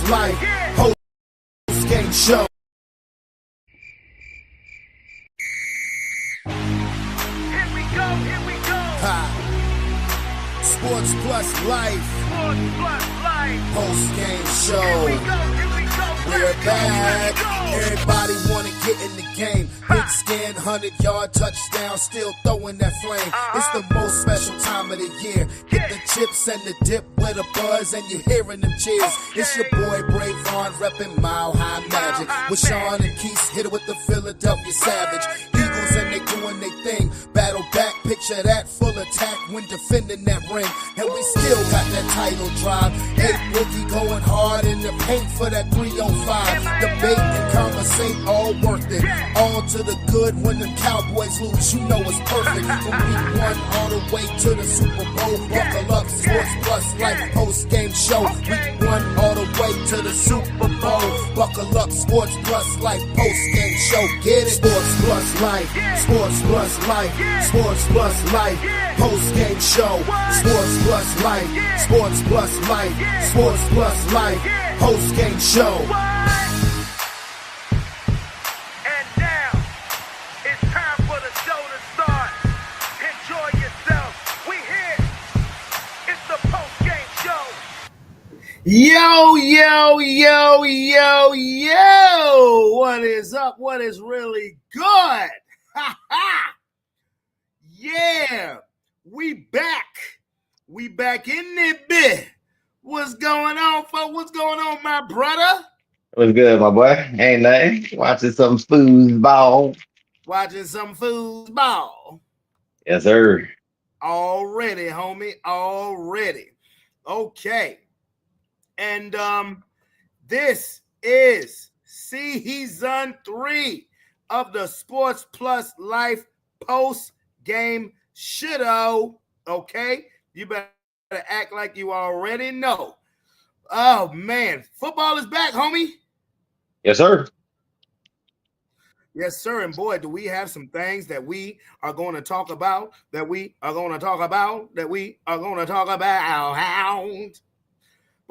Plus Life Post Game Show. Here we go. Sports Plus Life Sports Plus Life. Post Game Show. Here we go. We're back. Everybody wanna get in the game. Big scan, 100-yard touchdown, still throwing that flame. It's the most special time of the year. Get the chips and the dip with a buzz, and you're hearing them cheers. It's your boy Bravon repping Mile High Magic. With Sean and Keith, hit it with the Philadelphia Savage. Eagles and they doing their thing. Battle back, picture that, full attack when defending that ring. And we still got that title drive. Hey, Boogie going hard in the paint for that 305. Debate and conversate, all worth it. All to the good when the Cowboys lose, you know it's perfect. From week 1 all the way to the Super Bowl. Buckle up, Sports Plus Life Post Game Show. Week 1 all the way to the Super Bowl. Buckle up, Sports Plus Life Post Game Show. Get it? Sports Plus Life, Sports Plus Life, Sports Plus Life Post Game Show. Sports Plus Life, Sports Plus Life, Sports Plus Life Post Game Show. And now, it's time for the show to start. Enjoy yourself. We here. It's the post-game show. Yo. What is up? What is really good? Yeah. We back. We back in the bit. What's going on, folks? What's going on, my brother? What's good, my boy? Ain't nothing. Watching some foosball. Watching some foosball. Yes, sir. Already, homie. Already. Okay. And this is season 3 of the Sports Plus Life Post Game Show. Okay? You better act like you already know. Oh, man. Football is back, homie. Yes, sir. Yes, sir. And boy, do we have some things that we are going to talk about, But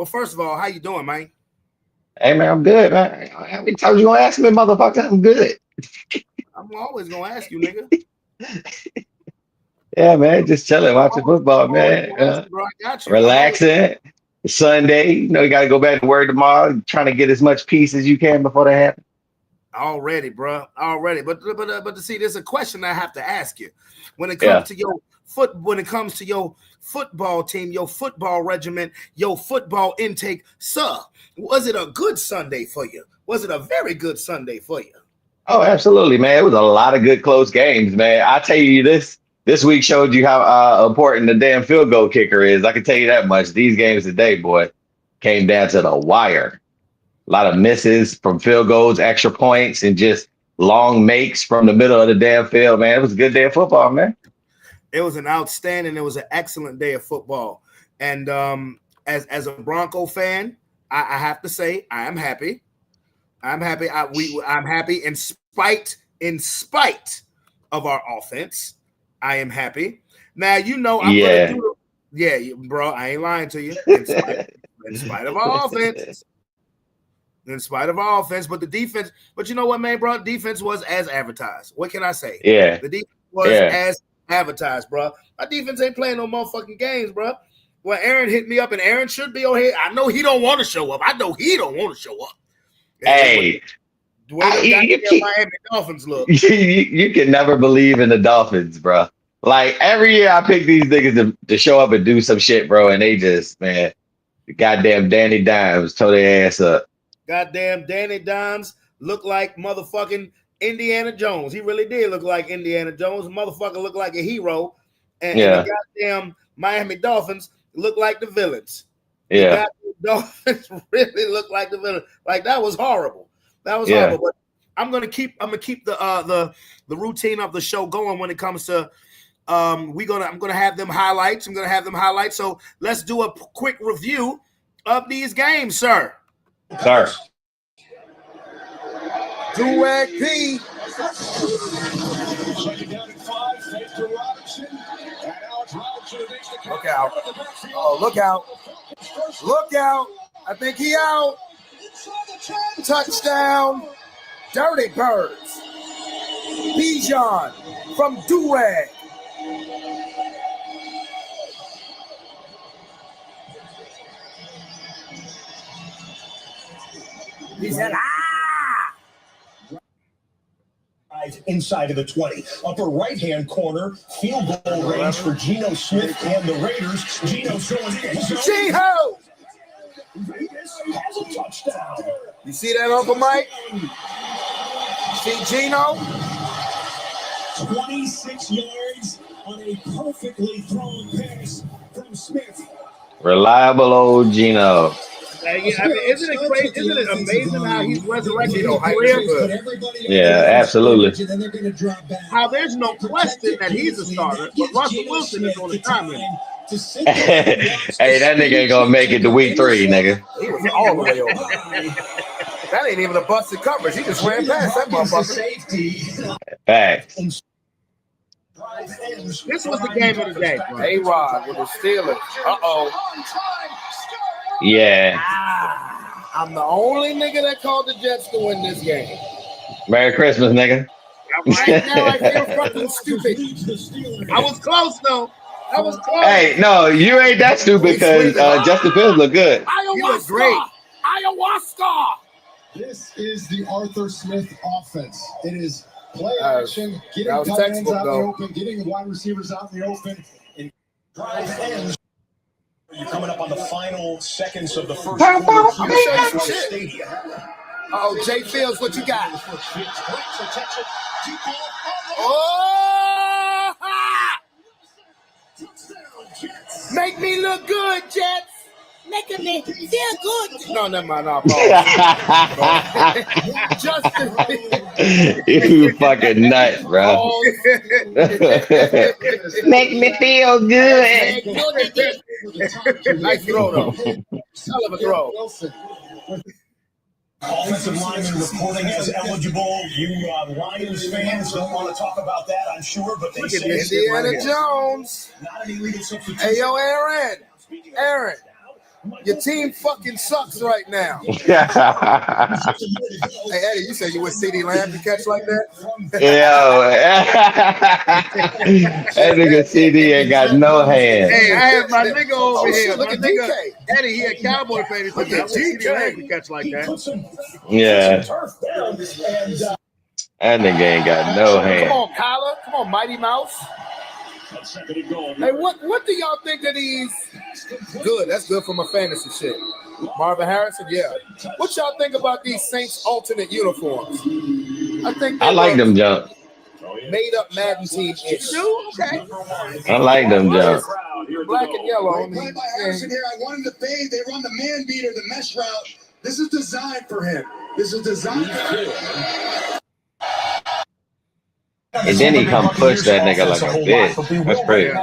first of all, how you doing, man? Hey, man, I'm good, man. How many times you gonna ask me, motherfucker? I'm good. I'm always going to ask you, nigga. Yeah, man, just chilling, watching football, man. Relaxing. Sunday, you know, you got to go back to work tomorrow. Trying to get as much peace as you can before that happens. Already, bro. Already. But to see, there's a question I have to ask you. When it comes to your football team, your football regiment, your football intake, sir, was it a good Sunday for you? Was it a very good Sunday for you? Oh, absolutely, man. It was a lot of good close games, man. I tell you this week showed you how important the damn field goal kicker is. I can tell you that much. These games today, boy, came down to the wire. A lot of misses from field goals, extra points, and just long makes from the middle of the damn field, man. It was a good day of football, man. It was an excellent day of football. And as a Bronco fan, I have to say I am happy. I'm happy. I'm happy in spite of our offense. I am happy. Now, you know, I'm going to do bro, I ain't lying to you. In spite of our offense. In spite of our offense, but the defense, but you know what, man, bro? Defense was as advertised. What can I say? Yeah. The defense was as advertised, bro. My defense ain't playing no motherfucking games, bro. Well, Aaron hit me up, and Aaron should be on here. I know he don't want to show up. Hey. The way the Miami Dolphins look. You can never believe in the Dolphins, bro. Like, every year I pick these niggas to show up and do some shit, bro, and they just, man, the goddamn Danny Dimes tore their ass up. Goddamn Danny Dimes looked like motherfucking Indiana Jones. He really did look like Indiana Jones. Motherfucker looked like a hero. And the goddamn Miami Dolphins looked like the villains. Yeah. The Dolphins really looked like the villains. Like, that was horrible. Horrible. But I'm gonna keep the routine of the show going when it comes to I'm gonna have them highlights. So let's do a quick review of these games, sir. Sir. Durag P. Look out. Oh, look out. I think he out. Touchdown, Dirty Birds. Bijan from Durag. He said, inside of the 20. Upper right-hand corner, field goal range for Geno Smith and the Raiders. Geno's going in. Geno! Vegas has a touchdown. You see that, Uncle Mike? See Geno? 26 yards on a perfectly thrown pass from Smith. Reliable old Geno. I mean, isn't it crazy? Isn't it amazing how he's resurrected his career? Yeah, absolutely. How there's no question that he's a starter, but Russell Wilson is on the timeline. Hey, that nigga ain't gonna make it to week 3, nigga. He was all the way over. That ain't even a busted coverage. He just ran past that motherfucker. Facts. This was the game of the day. A-Rod with the Steelers. Yeah. I'm the only nigga that called the Jets to win this game. Merry Christmas, nigga. Right now, I feel fucking stupid. I was close, though. I was close. Hey, no, you ain't that stupid because Justin Fields look good. You look great. Ayahuasca. This is the Arthur Smith offense. It is play action, getting that was tight ends textbook, out in though. the open, getting the wide receivers out in the open, and Drive ends. You're coming up on the final seconds of the first Let me quarter. show you some shit. Stadium. Oh, Jay Fields, what you got? Oh! Ha! Make me look good, Jets. Making me feel good. No, never mind. No, Justin. You fucking nut, bro. Make me feel good. Nice throw, though. Hell of a throw. Offensive lineman reporting as eligible. You Lions fans don't want to talk about that, I'm sure, but they say Indiana Jones. not an illegal substitution. Hey, yo, Aaron, your team fucking sucks right now. Hey, Eddie, you said you would CD Lamb to catch like that? Yo, that nigga CD ain't got no hands. Hey, I have my nigga over here. Shit, look My at nigga, DK. Eddie, he a Cowboy fan. He's like, I wish CD Lamb could catch like that. Yeah, Turf down, and that nigga ain't got no Come hands. on, Kyler. Come on, Mighty Mouse. Hey, what do y'all think of these? Good. That's good for my fantasy shit. Marvin Harrison, yeah. What y'all think about these Saints alternate uniforms? I like them jump. Made up Madden team-ish. Okay. I like them jump. Black and yellow. Played by Harrison here. I wanted to fade. They run the man beater, the mesh route. This is designed for him. This is designed for him. And then he come push that nigga like a bitch. That's crazy.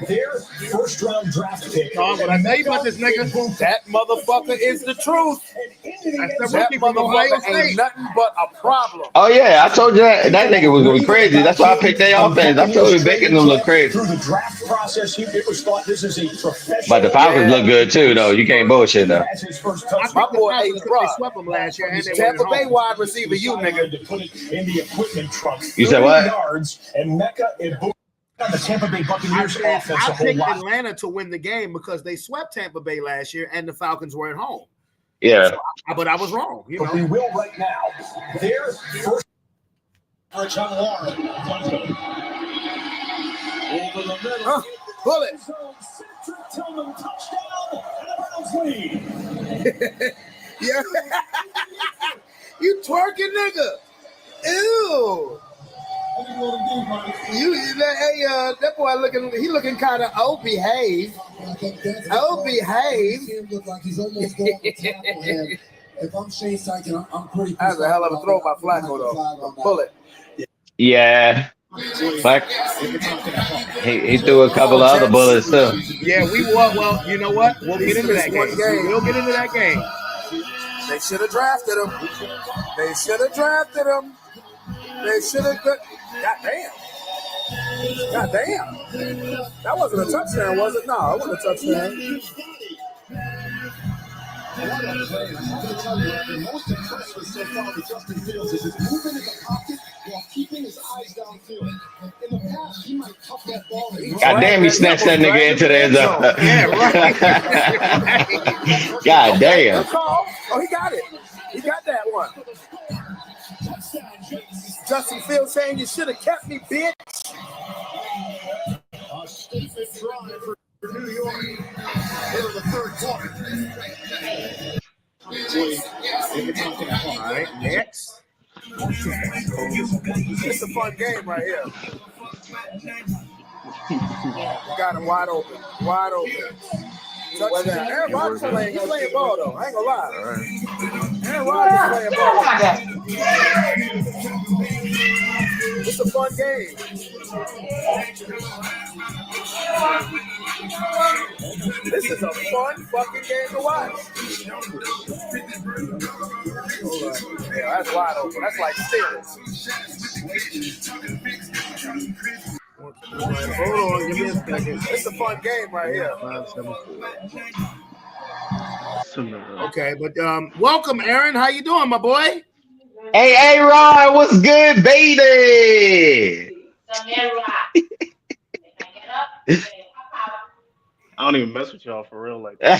their first round draft pick. Dog, what I tell you about this nigga? That motherfucker is the truth. That's the That rookie from Ohio motherfucker State. ain't nothing but a problem. Oh yeah, I told you that nigga was going crazy. That's why I picked their offense. I told you making them look crazy. Through the draft process, it was thought this is a professional. But the Falcons look good too, though. You can't bullshit though. Has his first I touchdown. My picked the boy Falcons ate because bruh. they swept them last year and they Tampa went Bay home. wide receiver, you nigga. To put it in the equipment trunk. You said 30 what? Yards and Mecca and Boone on the Tampa Bay Buccaneers offense a I whole picked lot. Atlanta to win the game because they swept Tampa Bay last year and the Falcons were at home. Yeah. But I was wrong. You But we know, will right now. Their first coverage on Warren. Over the middle. Bullet. Cedric Tillman touchdown and a Browns lead. Yeah. You twerking nigga. Ew. That boy looking kind of behave. Behave. Look like he's almost going to tackle him. If I'm Shane Steichen, I'm pretty. That's a hell of a throw by Flacco though. Bullet. Yeah. Like he threw a couple of other bullets too. yeah, we will. Well, you know what? We'll get into that One game. game. We'll get into that game. They should have drafted him. They should have drafted him. They should have. Goddamn. That wasn't a touchdown, was it? No, it wasn't a touchdown. What a play. I'm going to tell you, what I'm most impressed with so far with Justin Fields is his movement in the pocket while keeping his eyes downfield. In the past, he might tuck that ball. God damn, he snatched that nigga into the end zone. Yeah, right. God damn. Good call. Oh, he got it. He got that one. Justin Fields saying you should have kept me, bitch. A statement drive for New York. Here in the third quarter. All right, next. It's a fun game right here. Got him wide open. Wide open. Touchdown. Aaron Rodgers playing. He's playing ball, though. I ain't gonna lie. Aaron Rodgers playing ball. It's a fun game. This is a fun fucking game to watch. Yeah, that's wide open. That's like Steelers. Hold on, give me a second. It's a fun game right here. 574. Okay, but welcome, Aaron. How you doing, my boy? Hey, Ron, what's good, baby? I don't even mess with y'all for real like that.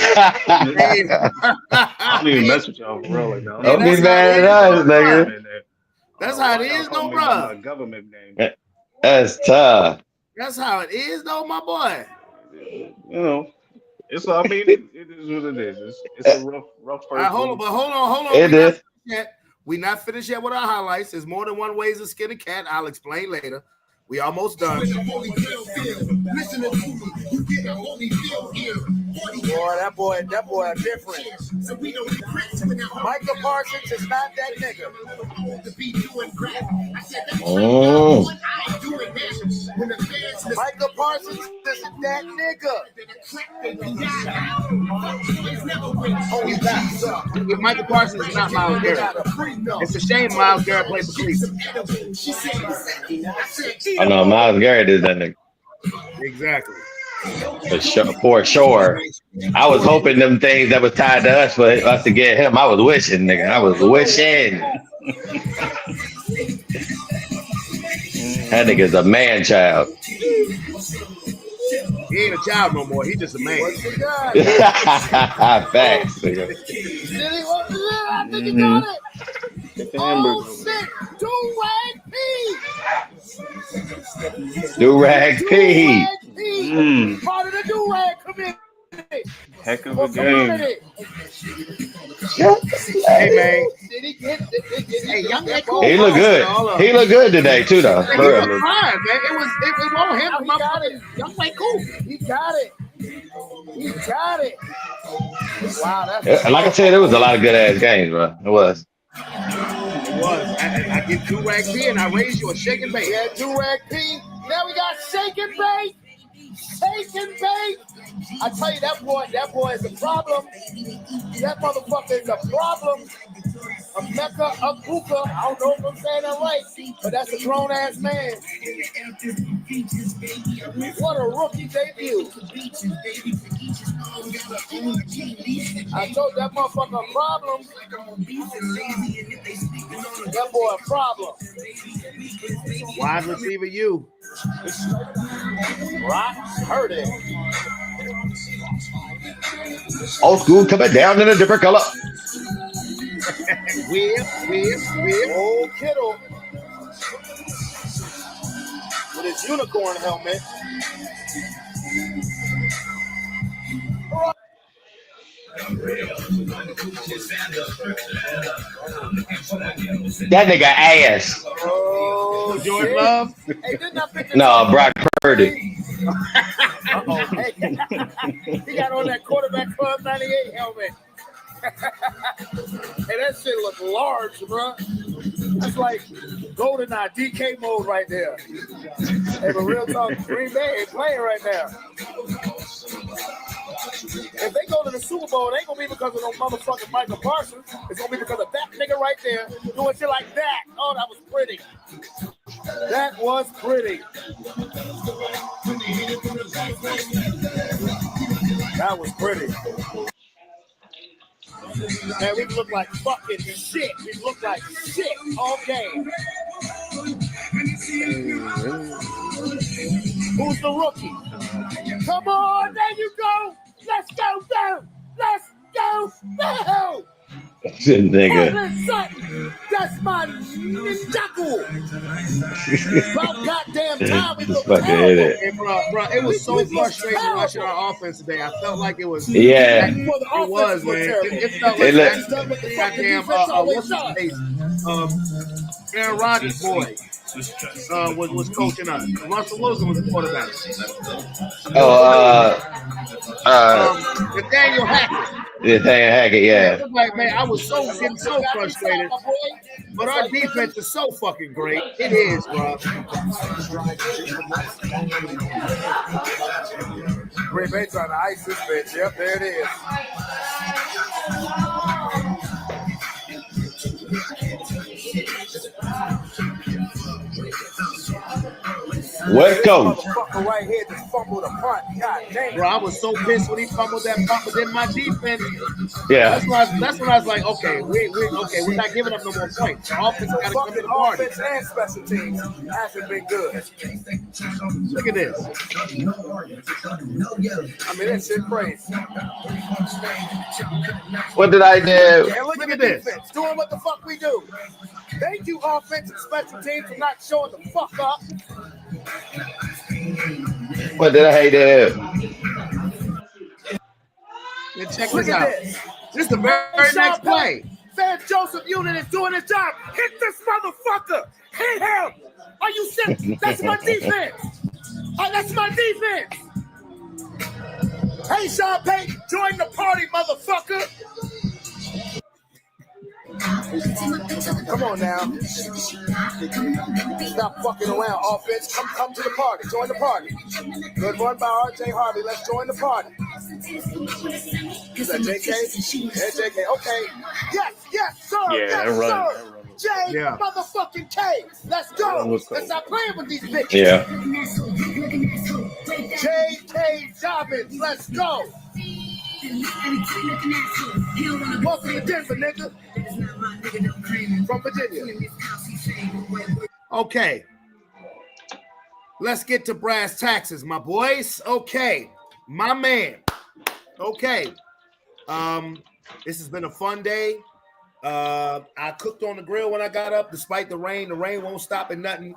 I don't even mess with y'all for real like that. Don't be mad at us, nigga. That's how it is, though, bro. Government name. That's tough. That's how it is, though, my boy. You know, it's. I mean, it is what it is. It's a rough first. All right, hold on. It is. We're not finished yet with our highlights. There's more than one ways to skin a cat. I'll explain later. We almost done. Boy, that boy is different. Michael Parsons is not that nigga. Oh. Michael Parsons isn't that nigga. If Michael Parsons is not Myles Garrett, it's a shame Myles Garrett played for Cleveland. Oh no, Myles Garrett is that nigga. Exactly. For sure. I was hoping them things that was tied to us for us to get him. I was wishing, nigga. I was wishing. That nigga's a man child. He ain't a child no more. He just a man. Facts, nigga. I think he got it. Oh, shit. Do-rag P. Part of the do-rag community. Heck of a game. Hey, man. Hey, young He look good. He look good today, too, though. He was fine, man. It won't him. He got it. Young man, cool. He got it. He got it. Wow, that's Like I said, it was a lot of good-ass games, bro. It was. It was. I get do-rag P and I raise you a shake and bake. Yeah, do-rag P. Now we got shake and bake. Shake and bake. I tell you, that boy is a problem. That motherfucker is a problem. A Mecca, a Buka. I don't know if I'm saying that right, but that's a grown-ass man. What a rookie debut. I told that motherfucker a problem. That boy a problem. Wide receiver, you. Rock heard it. Old school coming down in a different color. Whip. Old Kittle with his unicorn helmet. That nigga ass. Oh, Jordan Love? Hey, didn't I pick No, Brock Purdy. Uh-oh. Hey, he got on that quarterback club 98 helmet. Hey, that shit look large, bro. That's like GoldenEye DK mode right there. Hey, but real talk, Green Bay ain't playing right now. If they go to the Super Bowl, it ain't gonna be because of no motherfucking Michael Parsons. It's gonna be because of that nigga right there doing shit like that. Oh, that was pretty. That was pretty. That was pretty. Man, we look like fucking shit. We look like shit all game. Who's the rookie? Come on, there you go. Let's go. Let's go. Nigga. That's my knuckle. About goddamn time we Just look fucking hit terrible. it. Hey, bro, it was so frustrating watching our offense today. I felt like it was. Yeah. It was, man. It felt It like looked- that goddamn. What's his face? Aaron Rodgers' boy was coaching us. Russell Wilson was the quarterback. Nathaniel Hackett. Hackett, yeah. It was like, man, I was getting so frustrated. But our defense is so fucking great. It is, bro. Green Bay trying to ice this bitch. Yep, there it is. What coach? Motherfucker right here just fumbled a punt. God damn. Bro, I was so pissed when he fumbled that punt, but then my defense. Yeah. That's when I was like, okay, we're not giving up no more points. The offense got to come to the party. Offense and special teams hasn't been good. Look at this. I mean, that shit crazy. What did I do? And look at this. defense doing what the fuck we do. Thank you, offense and special teams, for not showing the fuck up. What did I do? And check Look this at out. this. This is the very next play. Fan Joseph Unit is doing his job. Hit this motherfucker. Hit him. Are you sick? That's my defense. That's my defense. Hey, Sean Payton, join the party, motherfucker. Come on now. Stop fucking around, offense. Come to the party. Join the party. Good run by R.J. Harvey. Let's join the party. Is that JK? Yeah, JK. Okay. Yes, sir. Yeah, yes, that run. sir. J motherfucking K. Let's go. Let's stop playing with these bitches. Yeah. J.K. Dobbins. Let's go. Welcome to Denver, nigga. From Virginia. Okay. Let's get to brass taxes, my boys. Okay. My man. Okay. This has been a fun day. I cooked on the grill when I got up, despite the rain. The rain won't stop at nothing.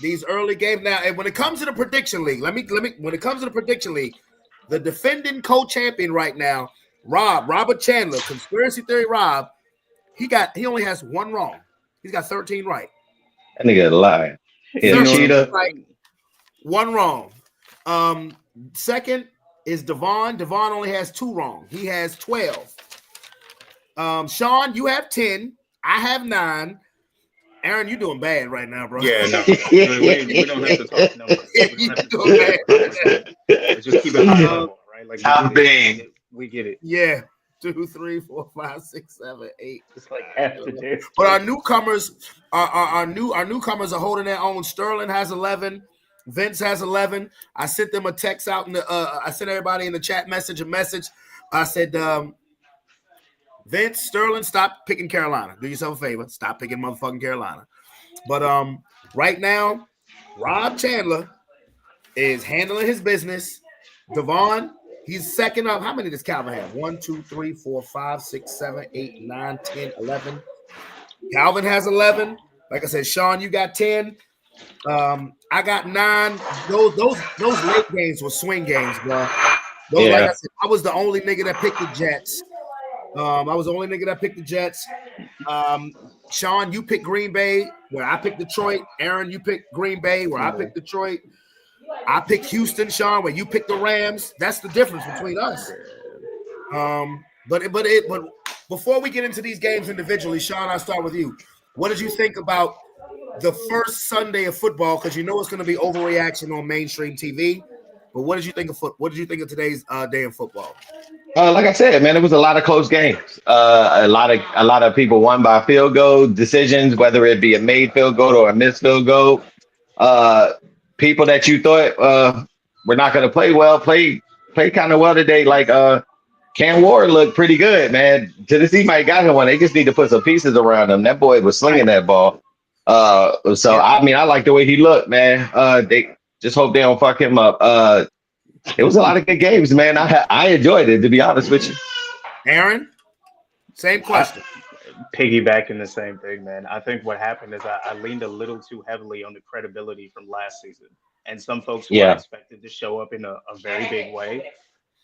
These early games now, and when it comes to the prediction league, when it comes to the prediction league, the defending co-champion right now, Robert Chandler, conspiracy theory Rob, he only has one wrong. He's got 13 right. That nigga lying. Yeah, cheetah. Right. One wrong. Second is Devon. Devon only has 2 wrong. He has 12. Sean, you have 10. I have 9. Aaron, you doing bad right now, bro. Yeah, no. We don't have to talk numbers. You doing bad. Just keep it high level, right? Like I'm being. we get it. Yeah. 2, 3, 4, 5, 6, 7, 8. It's like half the day. But our newcomers, our newcomers are holding their own. Sterling has 11. Vince has 11. I sent them a text out in the. I sent everybody in the chat message a message. I said, Vince, Sterling, stop picking Carolina. Do yourself a favor. Stop picking motherfucking Carolina. But right now, Rob Chandler is handling his business. Devon, he's second up. How many does Calvin have? 1, 2, 3, 4, 5, 6, 7, 8, 9, 10, 11. Calvin has 11. Like I said, Sean, you got 10. I got 9. Those late games were swing games, bro. Like I said, I was the only nigga that picked the Jets. Sean, you picked Green Bay, where I picked Detroit. Aaron, you picked Green Bay, where I picked Detroit. I picked Houston, Sean, where you picked the Rams. That's the difference between us. But before we get into these games individually, Sean, I'll start with you. What did you think about the first Sunday of football? Because you know it's going to be overreaction on mainstream TV. But what did you think of today's day in football? Like I said, man, it was a lot of close games. A lot of people won by field goal decisions, whether it be a made field goal or a missed field goal. People that you thought were not going to play well, played kind of well today, like Cam Ward looked pretty good, man. Tennessee might got him one. They just need to put some pieces around him. That boy was slinging that ball. I mean, I like the way he looked, man. They just hope they don't fuck him up. It was a lot of good games, man. I enjoyed it, to be honest with you. Aaron, same question. Piggybacking the same thing, man. I think what happened is I leaned a little too heavily on the credibility from last season. And some folks who were expected to show up in a very big way,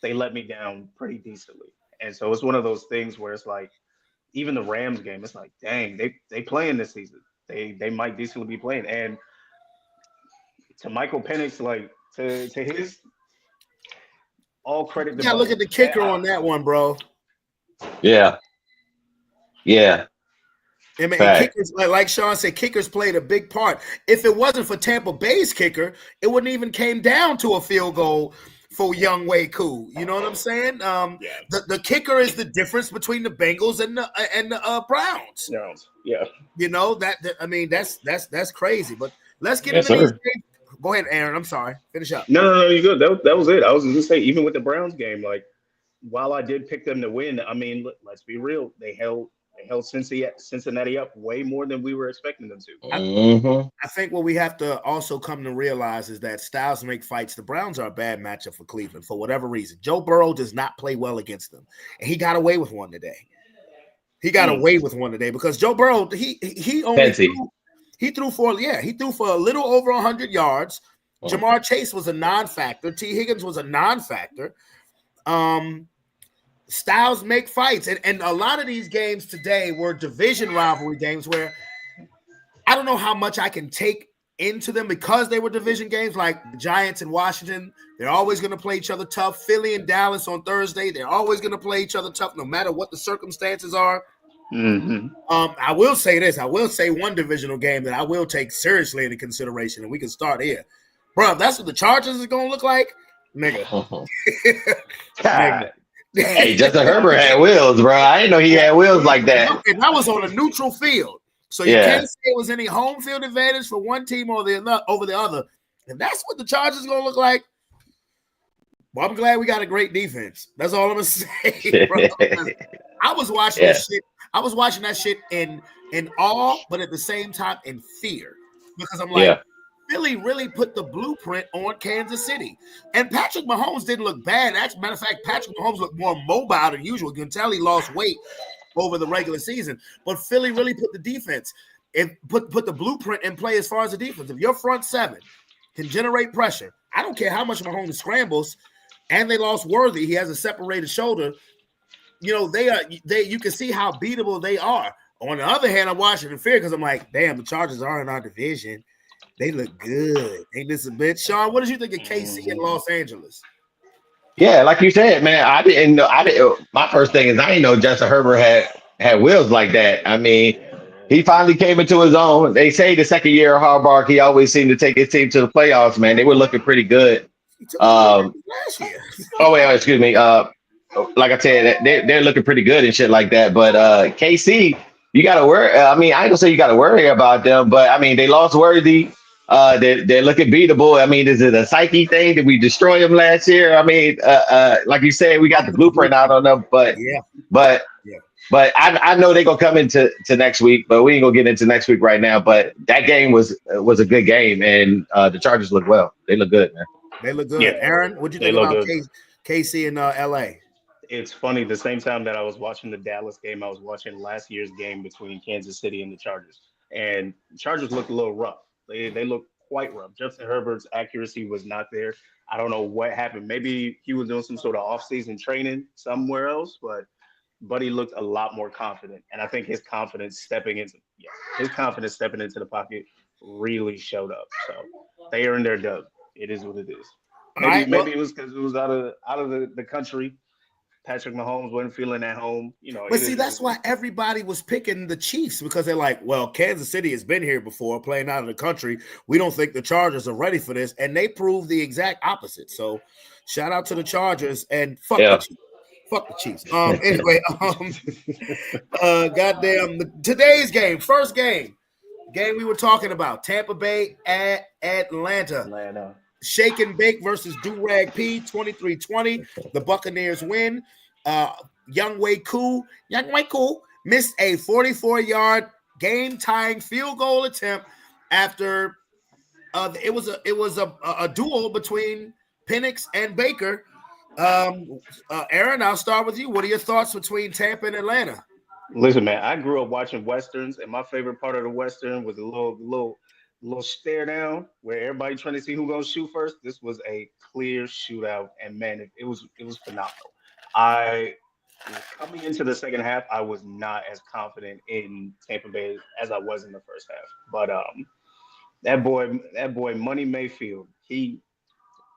they let me down pretty decently. And so it's one of those things where it's like, even the Rams game, it's like, dang, they playing this season. They might decently be playing. And to Michael Penix, like to his all credit. Yeah, look at the kicker on that one, bro. Yeah. Yeah. I mean, and kickers, like Sean said, kickers played a big part. If it wasn't for Tampa Bay's kicker, it wouldn't even came down to a field goal for Young Wei Koo. You know what I'm saying? The kicker is the difference between the Bengals and the Browns. Yeah. You know that I mean that's crazy. But let's get into these games. Go ahead, Aaron. I'm sorry. Finish up. No, you're good. That was it. I was just gonna say, even with the Browns game, like while I did pick them to win, I mean, let's be real, they held Cincinnati up way more than we were expecting them to. I think what we have to also come to realize is that styles make fights. The Browns are a bad matchup for Cleveland for whatever reason. Joe Burrow does not play well against them, and he got away with one today. Because Joe Burrow he only threw for a little over 100 yards. Jamar Chase was a non-factor. T. Higgins was a non-factor. Styles make fights, and a lot of these games today were division rivalry games where I don't know how much I can take into them because they were division games. Like the Giants and Washington, they're always going to play each other tough. Philly and Dallas on Thursday, they're always going to play each other tough no matter what the circumstances are. I will say this. I will say one divisional game that I will take seriously into consideration, and we can start here. Bro, if that's what the Chargers is going to look like, nigga. God. Hey, Justin Herbert had wheels, bro. I didn't know he had wheels like that. And that was on a neutral field. So you can't say it was any home field advantage for one team over the other. And that's what the Chargers are going to look like. Well, I'm glad we got a great defense. That's all I'm going to say, bro. I was watching that shit. I was watching that shit in awe, but at the same time in fear. Because I'm like, Philly really put the blueprint on Kansas City. And Patrick Mahomes didn't look bad. As a matter of fact, Patrick Mahomes looked more mobile than usual. You can tell he lost weight over the regular season. But Philly really put the defense and put the blueprint in play as far as the defense. If your front seven can generate pressure, I don't care how much Mahomes scrambles, and they lost Worthy. He has a separated shoulder. You know, you can see how beatable they are. On the other hand, I'm watching in fear because I'm like, damn, the Chargers are in our division. They look good. Ain't this a bitch? Sean, what did you think of KC in Los Angeles? Yeah, like you said, man, I didn't know. My first thing is I didn't know Justin Herbert had wheels like that. I mean, he finally came into his own. They say the second year of Harbaugh, he always seemed to take his team to the playoffs, man. They were looking pretty good. Last year. Excuse me. Like I said, they're looking pretty good and shit like that. But KC, you got to worry. I mean, I ain't gonna say you got to worry about them, but I mean, they lost Worthy. They're looking beatable. I mean, is it a psyche thing? Did we destroy them last year? I mean, like you said, we got the blueprint out on them, but I know they're gonna come into next week, but we ain't gonna get into next week right now. But that game was a good game, and the Chargers look well. They look good, man. They look good. Yeah. Aaron, what'd you think about KC in LA? It's funny. The same time that I was watching the Dallas game, I was watching last year's game between Kansas City and the Chargers, and the Chargers looked a little rough. They look quite rough. Justin Herbert's accuracy was not there. I don't know what happened. Maybe he was doing some sort of off-season training somewhere else, but he looked a lot more confident. And I think his confidence stepping into the pocket really showed up. So they earned their dub. It is what it is. Maybe it was because it was out of the country. Patrick Mahomes wasn't feeling at home, you know. But see, that's why everybody was picking the Chiefs, because they're like, well, Kansas City has been here before, playing out of the country. We don't think the Chargers are ready for this, and they proved the exact opposite. So, shout out to the Chargers and fuck the Chiefs. Fuck the Chiefs. Anyway, goddamn, today's game, first game we were talking about, Tampa Bay at Atlanta. Shake and Bake versus Do Rag P, 23-20. The Buccaneers win. Young Wei Koo missed a 44-yard game-tying field goal attempt after it was a duel between Penix and Baker. Aaron, I'll start with you. What are your thoughts between Tampa and Atlanta? Listen, man, I grew up watching westerns, and my favorite part of the western was a little stare down where everybody trying to see who gonna shoot first. This was a clear shootout, and man, it was phenomenal. Coming into the second half, I was not as confident in Tampa Bay as I was in the first half. But that boy, Money Mayfield, he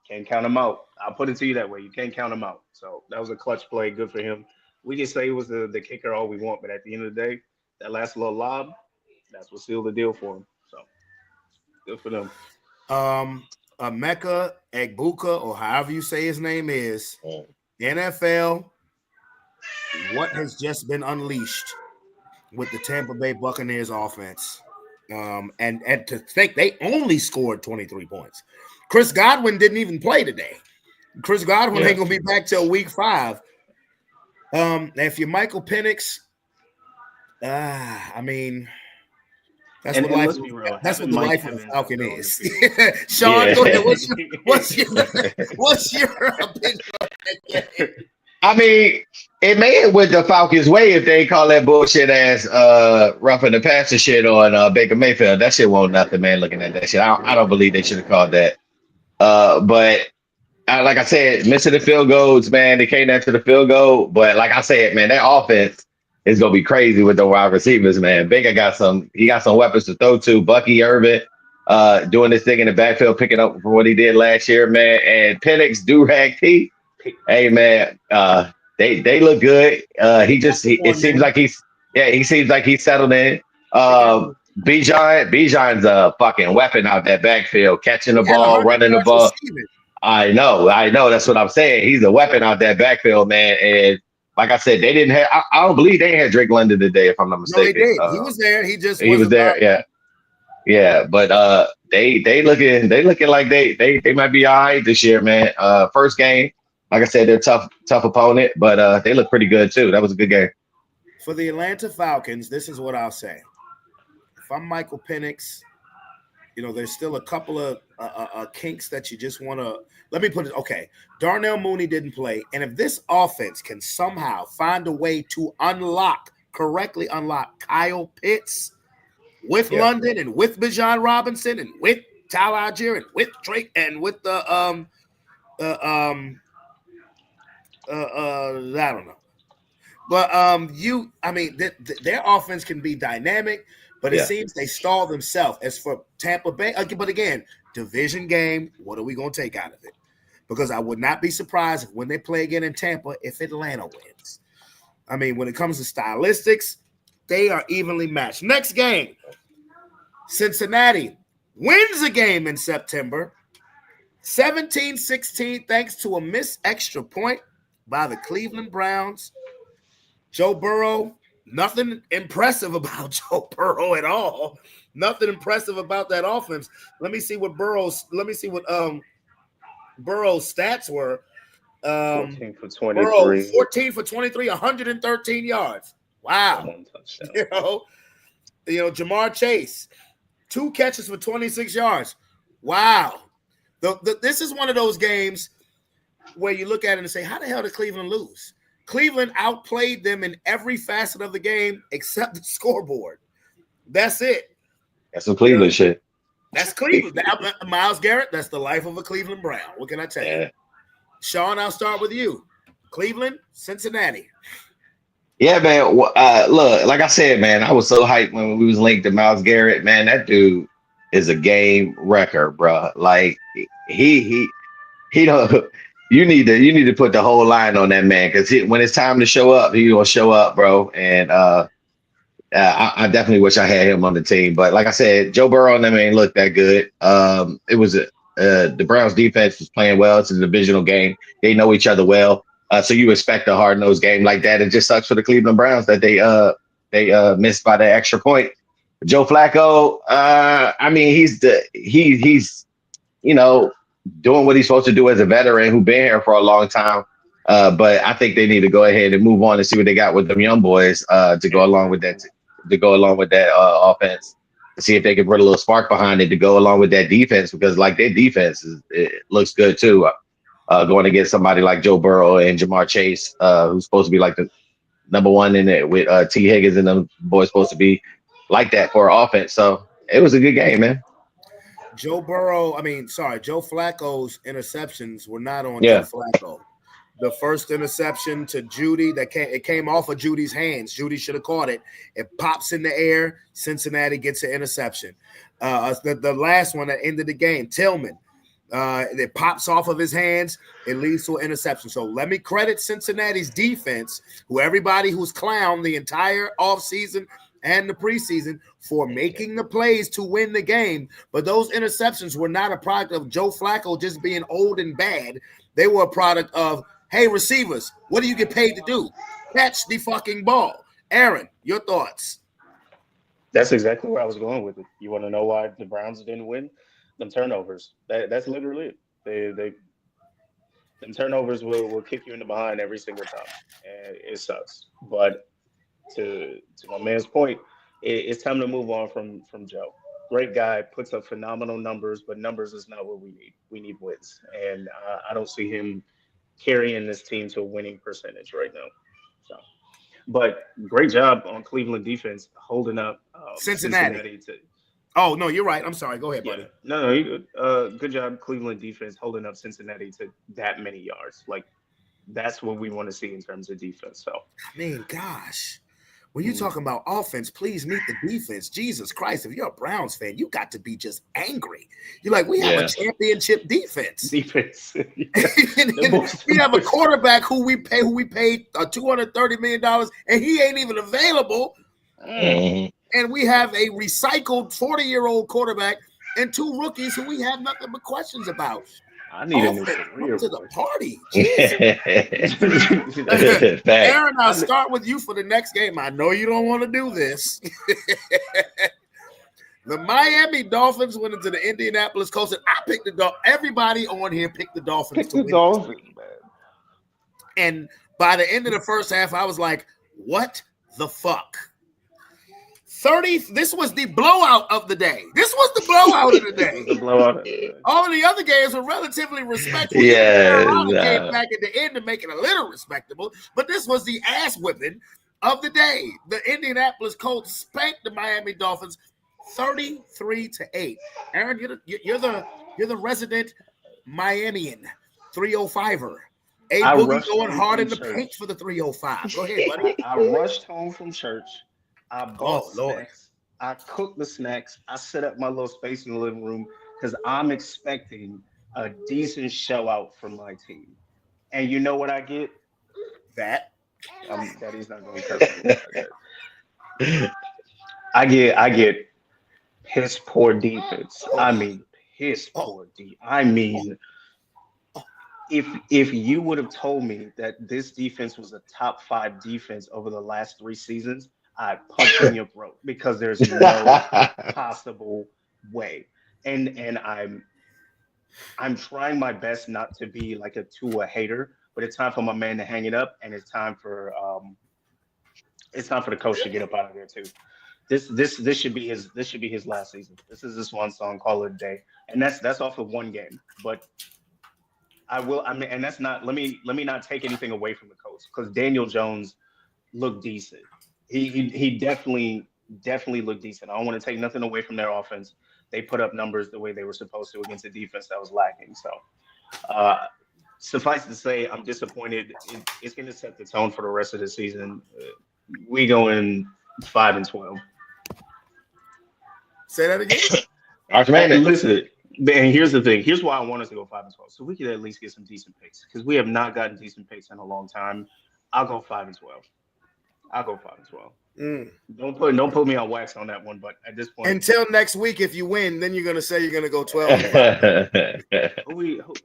can't count him out. I'll put it to you that way. You can't count him out. So that was a clutch play. Good for him. We can say it was the kicker all we want, but at the end of the day, that last little lob, that's what sealed the deal for him. So good for them. Emeka Egbuka, or however you say his name is, NFL. What has just been unleashed with the Tampa Bay Buccaneers offense? And to think they only scored 23 points. Chris Godwin didn't even play today. Chris Godwin ain't gonna be back till week 5. If you're Michael Penix, I mean, that's what life. That's what the life of a Falcon is. Sean, go ahead. What's your opinion on that game? I mean, it may have went the Falcons' way if they call that bullshit ass roughing the passer shit on Baker Mayfield. That shit won't nothing, man. Looking at that shit, I don't believe they should have called that. But like I said, missing the field goals, man. They came down to the field goal, but like I said, man, that offense is gonna be crazy with the wide receivers, man. Baker got some weapons to throw to. Bucky Irvin, doing this thing in the backfield, picking up from what he did last year, man. And Penix, Durag T. Hey man, they look good. It seems like he's settled in. Bijan's a fucking weapon out that backfield, catching the ball, running the ball. I know. That's what I'm saying. He's a weapon out that backfield, man. And like I said, they didn't have. I don't believe they had Drake London today, if I'm not mistaken. No, they did. He was there. He was there. Yeah. But they looking like they might be all right this year, man. First game. Like I said, they're a tough opponent, but they look pretty good too. That was a good game. For the Atlanta Falcons, this is what I'll say. If I'm Michael Penix, there's still a couple of kinks that you just want to – let me put it – okay, Darnell Mooney didn't play, and if this offense can somehow find a way to correctly unlock Kyle Pitts with London and with Bijan Robinson and with Tyler Algier and with Drake and with the I don't know. But their offense can be dynamic, but it seems they stall themselves. As for Tampa Bay, but again, division game, what are we going to take out of it? Because I would not be surprised if when they play again in Tampa, if Atlanta wins. I mean, when it comes to stylistics, they are evenly matched. Next game, Cincinnati wins a game in September, 17-16, thanks to a missed extra point by the Cleveland Browns. Joe Burrow, nothing impressive about Joe Burrow at all. Nothing impressive about that offense. Let me see what Burrow's stats were. 14 for 23. Burrow, 14 for 23, 113 yards. Wow. Jamar Chase, 2 catches for 26 yards. Wow. This is one of those games where you look at it and say, how the hell did Cleveland lose? Cleveland outplayed them in every facet of the game except the scoreboard. That's it. That's some Cleveland shit. That's Cleveland. Myles Garrett, that's the life of a Cleveland Brown. What can I tell you? Sean, I'll start with you. Cleveland, Cincinnati. Yeah, man. Look, like I said, man, I was so hyped when we was linked to Myles Garrett. Man, that dude is a game wrecker, bro. Like he don't. You need to put the whole line on that man, because when it's time to show up, he gonna show up, bro. And I definitely wish I had him on the team. But like I said, Joe Burrow and them ain't looked that good. It was the Browns defense was playing well. It's a divisional game. They know each other well. So you expect a hard-nosed game like that. It just sucks for the Cleveland Browns that they missed by that extra point. Joe Flacco, he's doing what he's supposed to do as a veteran who been here for a long time. But I think they need to go ahead and move on and see what they got with them young boys to go along with that offense. To see if they can put a little spark behind it to go along with that defense, because like their defense it looks good too. Going against somebody like Joe Burrow and Jamar Chase, who's supposed to be like the number one in it with T. Higgins and them boys supposed to be like that for offense. So it was a good game, man. Joe Flacco's interceptions were not on Joe Flacco. The first interception to Judy it came off of Judy's hands. Judy should have caught it. It pops in the air. Cincinnati gets an interception. The last one that ended the game, Tillman, it pops off of his hands. It leads to an interception. So let me credit Cincinnati's defense, everybody who's clowned the entire offseason and the preseason for making the plays to win the game. But those interceptions were not a product of Joe Flacco just being old and bad. They were a product of, hey, receivers, what do you get paid to do? Catch the fucking ball. Aaron, your thoughts? That's exactly where I was going with it. You want to know why the Browns didn't win? Them turnovers. That's literally it. Them turnovers will kick you in the behind every single time, and it sucks. But to my man's point, it's time to move on from Joe. Great guy, puts up phenomenal numbers, but numbers is not what we need. We need wins, and I don't see him carrying this team to a winning percentage right now. So, but great job on Cleveland defense holding up Cincinnati. Oh no, you're right. I'm sorry. Go ahead, buddy. Yeah. No, you good. Good job, Cleveland defense holding up Cincinnati to that many yards. Like that's what we want to see in terms of defense. So, I mean, gosh. When you're talking about offense, please meet the defense. Jesus Christ, if you're a Browns fan, you got to be just angry. You're like, we have a championship defense. and we have a quarterback who we paid $230 million, and he ain't even available. And we have a recycled 40-year-old quarterback and two rookies who we have nothing but questions about. I need a new career. To the party. Aaron, I'll start with you for the next game. I know you don't want to do this. The Miami Dolphins went into the Indianapolis Colts, and I picked the Dolphins. Everybody on here picked the Dolphins to win. Dolphins, man. And by the end of the first half, I was like, what the fuck? This was the blowout of the day. This was the blowout of the day. The blowout of the day. All the other games were relatively respectable. Came back at the end to make it a little respectable, but this was the ass whipping of the day. The Indianapolis Colts spanked the Miami Dolphins 33-8. Aaron, you're the resident Miamian 305er. A Boogie going hard in the paint for the 305. Go ahead, buddy. I rushed home from church. I bought snacks. I cooked the snacks. I set up my little space in the living room because I'm expecting a decent show out from my team. And you know what I get? That. Daddy's not going to curse. I get piss poor defense. I mean, piss poor defense. I mean, if you would have told me that this defense was a top 5 defense over the last 3 seasons, I'd punch in your throat because there's no possible way. And I'm trying my best not to be like a Tua hater, but it's time for my man to hang it up, and it's time for the coach to get up out of there too. This should be his last season. This is this one song, call it a day, and that's off of one game. But and that's not. Let me not take anything away from the coach because Daniel Jones looked decent. He definitely looked decent. I don't want to take nothing away from their offense. They put up numbers the way they were supposed to against a defense that was lacking. So, suffice to say, I'm disappointed. It's going to set the tone for the rest of the season. We go in 5-12. Say that again. Archman, listen. And here's the thing. Here's why I want us to go 5-12, so we could at least get some decent picks because we have not gotten decent picks in a long time. I'll go 5-12. I'll go 5-12. Don't put me on wax on that one, but at this point, until next week, if you win, then you're gonna say you're gonna go 12.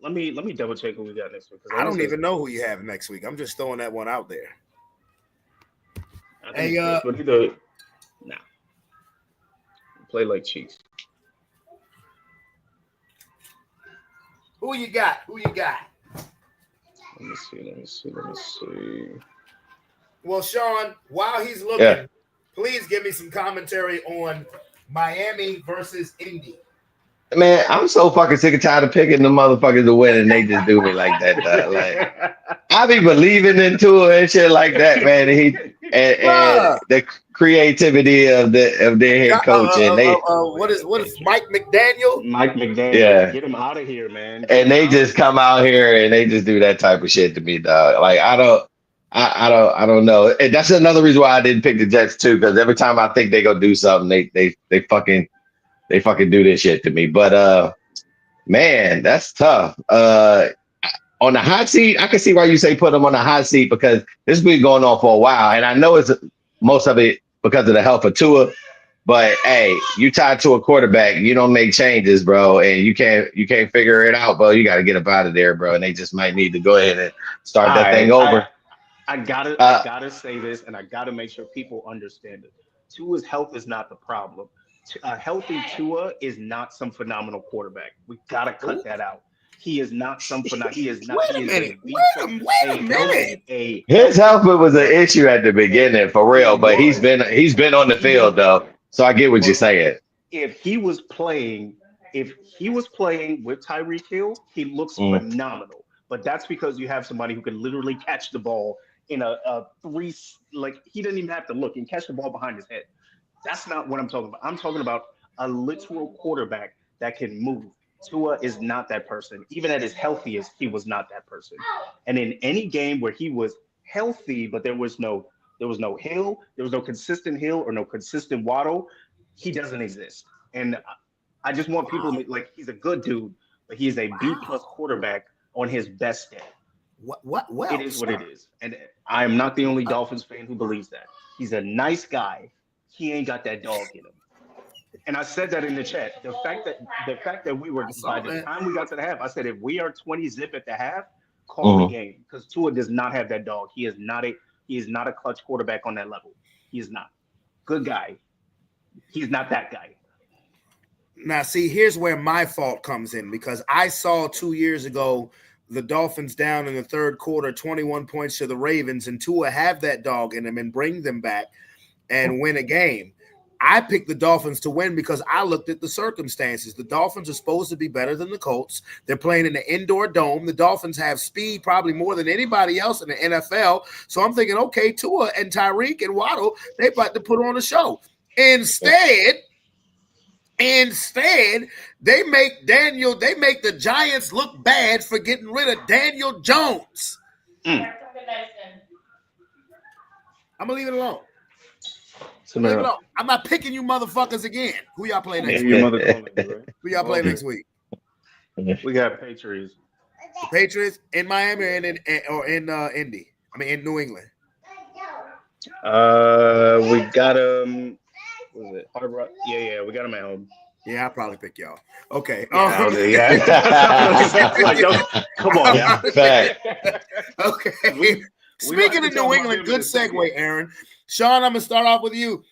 Let me double check who we got next week. I don't even know who you have next week. I'm just throwing that one out there. Hey, play like Chiefs. Who you got? Let me see. Well, Sean, while he's looking, Yeah. please give me some commentary on Miami versus Indy. Man, I'm so fucking sick and tired of picking the motherfuckers to win, and they just do me like that. Dog. Like I be believing into it and shit like that, man. And the creativity of their head coach, and they what is Mike McDaniel? Mike McDaniel, Yeah. get him out of here, man. and they just come out here and they just do that type of shit to me, dog. Like I don't know. And that's another reason why I didn't pick the Jets too, because every time I think they go do something, they fucking do this shit to me. But man, that's tough. On the hot seat, I can see why you say put them on the hot seat, because this has been going on for a while, and I know it's most of it because of the health of Tua. But hey, you tied to a quarterback, you don't make changes, bro, and you can't figure it out, bro. You got to get up out of there, bro. And they just might need to go ahead and start that thing over. I gotta say this, and I gotta make sure people understand it. Tua's health is not the problem. A healthy Tua is not some phenomenal quarterback. We gotta cut that out. He is not some phenomenal. He is not. Wait a minute. His health was an issue at the beginning, for real, but he's been on the field though, so I get what you're saying. If he was playing with Tyreek Hill, he looks phenomenal. But that's because you have somebody who can literally catch the ball in a three, like he didn't even have to look and catch the ball behind his head. That's not what I'm talking about. I'm talking about a literal quarterback that can move. Tua is not that person. Even at his healthiest, he was not that person. And in any game where he was healthy, but there was no Hill, there was no consistent Hill or no consistent Waddle, he doesn't exist. And I just want people to like, he's a good dude, but he is a B+ quarterback on his best day. What? It is what it is. And I am not the only Dolphins fan who believes that. He's a nice guy. He ain't got that dog in him. And I said that in the chat. The fact that we were, by the time we got to the half, I said, if we are 20-zip at the half, call the game, because Tua does not have that dog. He is not a clutch quarterback on that level. He is not. Good guy. He's not that guy. Now, see, here's where my fault comes in, because I saw 2 years ago the Dolphins down in the third quarter, 21 points to the Ravens, and Tua have that dog in him and bring them back and win a game. I picked the Dolphins to win because I looked at the circumstances. The Dolphins are supposed to be better than the Colts. They're playing in the indoor dome. The Dolphins have speed probably more than anybody else in the NFL. So I'm thinking, okay, Tua and Tyreek and Waddle, they about to put on a show. Instead, they make the Giants look bad for getting rid of Daniel Jones. I'm gonna leave it alone. I'm not picking you motherfuckers again. Who y'all play next week? Who y'all play next week? We got Patriots. The Patriots in Miami or in Indy? I mean, in New England. We got them. What was it? Hard Rock? Yeah, we got them at home. Yeah, I'll probably pick y'all. Okay. Yeah. Come on, yeah. Okay. Speaking of New England, good segue, Aaron. Sean, I'm going to start off with you.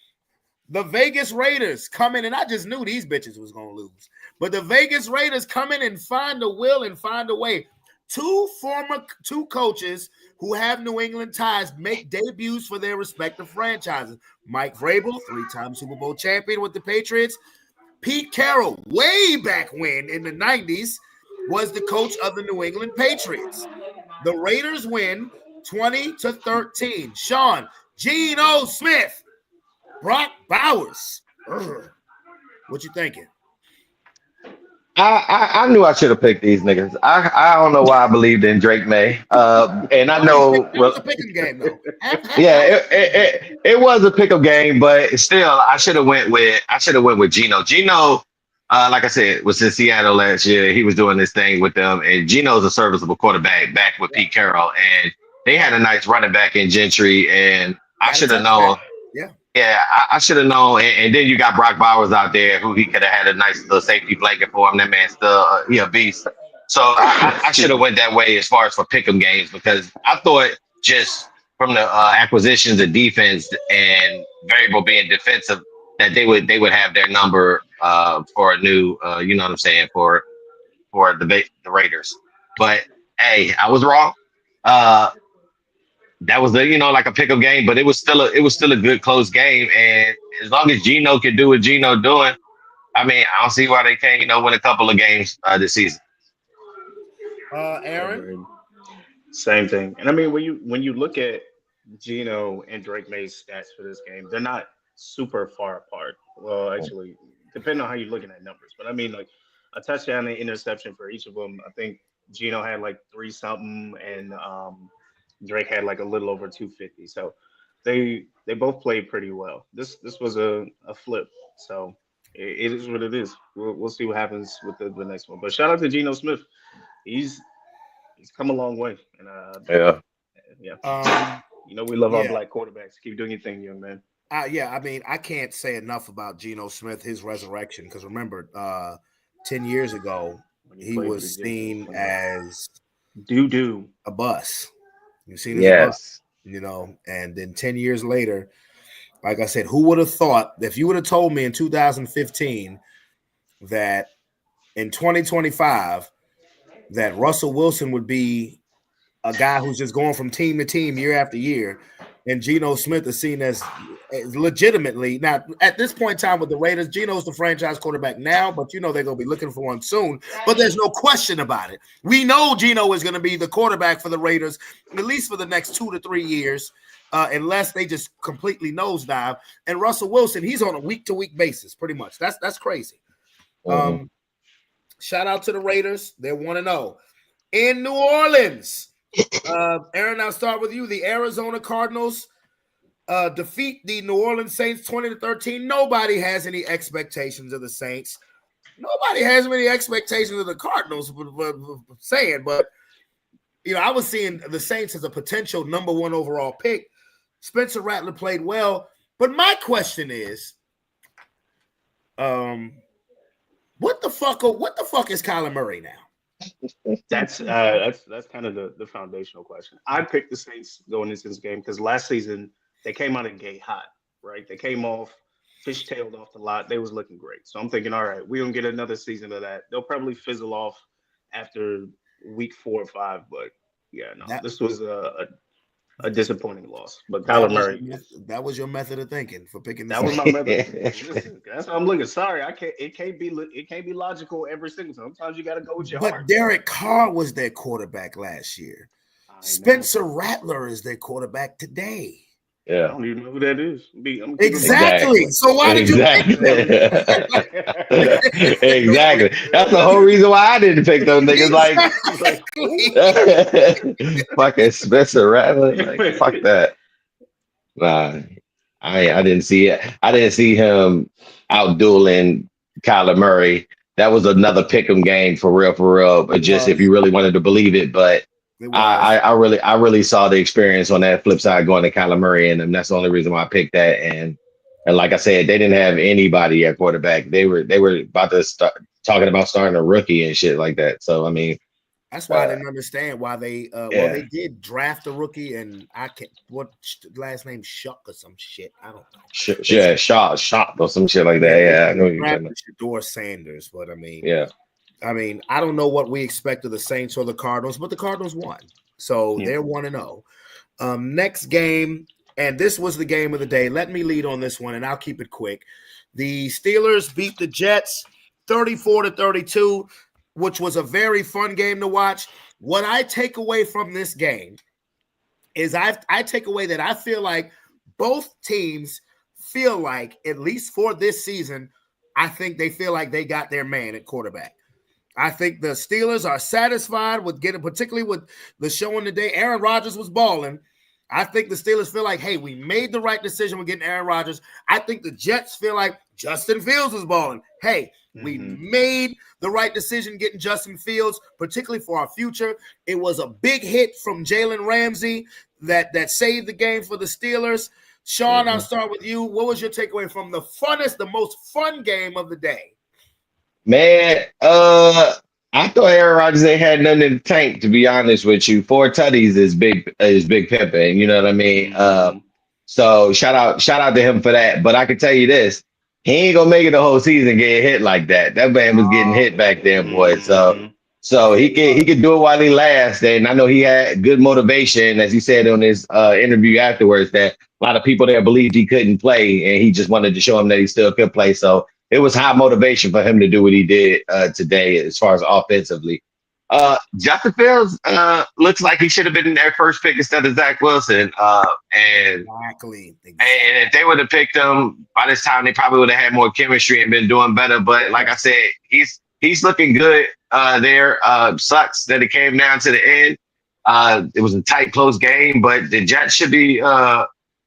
The Vegas Raiders come in, and I just knew these bitches was going to lose. But the Vegas Raiders come in and find a will and find a way. Two coaches who have New England ties make debuts for their respective franchises. Mike Vrabel, 3-time Super Bowl champion with the Patriots. Pete Carroll, way back when in the 90s, was the coach of the New England Patriots. The Raiders win 20-13. Sean, Geno Smith, Brock Bowers. What you thinking? I knew I should have picked these niggas. I don't know why I believed in Drake May. And I know it was a pick'em game though. It was a pick'em game, but still I should have went with Geno. Geno, like I said, was in Seattle last year. He was doing this thing with them, and Geno's a serviceable quarterback back with Pete Carroll, and they had a nice running back in Gentry, and I should have known. Yeah, I should have known. And then you got Brock Bowers out there, who he could have had a nice little safety blanket for him. That man's still he a beast. So I should have went that way as far as for pick'em games, because I thought just from the acquisitions of defense and Variable being defensive, that they would have their number for a new you know what I'm saying, for the Raiders. But hey, I was wrong. That was like a pickup game, but it was still a good close game. And as long as Geno can do what Geno doing, I mean, I don't see why they can't win a couple of games this season. Aaron, same thing. And I mean, when you look at Geno and Drake May's stats for this game, they're not super far apart. Well, actually, depending on how you're looking at numbers, but I mean, like a touchdown and interception for each of them. I think Geno had like 3 something, and Drake had like a little over 250. So they both played pretty well. This was a flip. So it is what it is. We'll see what happens with the next one. But shout out to Geno Smith. He's come a long way. And yeah. We love our black quarterbacks. Keep doing your thing, young man. I mean, I can't say enough about Geno Smith, his resurrection, because remember, 10 years ago, he was seen as a bus. You seen his bus, and then 10 years later, like I said, who would have thought, if you would have told me in 2015 that in 2025 that Russell Wilson would be a guy who's just going from team to team year after year, and Geno Smith is seen as legitimately, now at this point in time with the Raiders, Geno's the franchise quarterback now, but they're going to be looking for one soon. But there's no question about it. We know Geno is going to be the quarterback for the Raiders, at least for the next 2 to 3 years, unless they just completely nosedive. And Russell Wilson, he's on a week-to-week basis, pretty much. That's crazy. Shout out to the Raiders. They're 1-0. In New Orleans, Aaron, I'll start with you. The Arizona Cardinals defeat the New Orleans Saints 20-13. Nobody has any expectations of the Saints. Nobody has any expectations of the Cardinals, but I was seeing the Saints as a potential number 1 overall pick. Spencer Rattler played well, but my question is, what the fuck is Kyler Murray now? That's kind of the foundational question. I picked the Saints going into this game because last season they came out of the gate hot, right? They came off, fish-tailed off the lot. They was looking great. So I'm thinking, all right, we're going to get another season of that. They'll probably fizzle off after week 4 or 5. But, this was a disappointing loss. But Kyler Murray. That was your method of thinking for picking the That was my method. Listen, that's how I'm looking. Sorry, it can't be logical every single time. Sometimes you got to go with your heart. But Derek Carr was their quarterback last year. Spencer Rattler is their quarterback today. Yeah. I don't even know who that is. Exactly. So why did you pick them? Exactly. That's the whole reason why I didn't pick those niggas. Like, fucking Spencer Rattler. Like, fuck that. Nah, I didn't see it. I didn't see him out dueling Kyler Murray. That was another pick'em game for real. But just if you really wanted to believe it, but. I really saw the experience on that flip side going to Kyler Murray, and that's the only reason why I picked that. And like I said, they didn't have anybody at quarterback. They were about to start talking about starting a rookie and shit like that. So I mean, that's why I didn't understand why they they did draft a rookie, and what last name Shuck or some shit. I don't know. Shot or some shit like that. Yeah, I know you're talking about. Shedeur Sanders, but I mean, I don't know what we expect of the Saints or the Cardinals, but the Cardinals won. So they're 1-0. Next game, and this was the game of the day. Let me lead on this one, and I'll keep it quick. The Steelers beat the Jets 34-32, which was a very fun game to watch. What I take away from this game is I take away that I feel like both teams feel like, at least for this season, I think they feel like they got their man at quarterback. I think the Steelers are satisfied with getting, particularly with the showing today. Aaron Rodgers was balling. I think the Steelers feel like, hey, we made the right decision with getting Aaron Rodgers. I think the Jets feel like Justin Fields was balling. Hey, we made the right decision getting Justin Fields, particularly for our future. It was a big hit from Jalen Ramsey that saved the game for the Steelers. Sean, I'll start with you. What was your takeaway from the most fun game of the day? Man, I thought Aaron Rodgers ain't had nothing in the tank, to be honest with you. 4 tutties is big pimping, you know what I mean? So shout out to him for that. But I can tell you this, he ain't gonna make it the whole season getting hit like that. That man was getting hit back there, boy. So So he can do it while he lasts. And I know he had good motivation, as he said on his interview afterwards, that a lot of people there believed he couldn't play, and he just wanted to show him that he still could play. So it was high motivation for him to do what he did today, as far as offensively. Justin Fields looks like he should have been in their first pick instead of Zach Wilson. And if they would have picked him, by this time they probably would have had more chemistry and been doing better. But like I said, he's looking good there. Sucks that it came down to the end. It was a tight, close game, but the Jets should be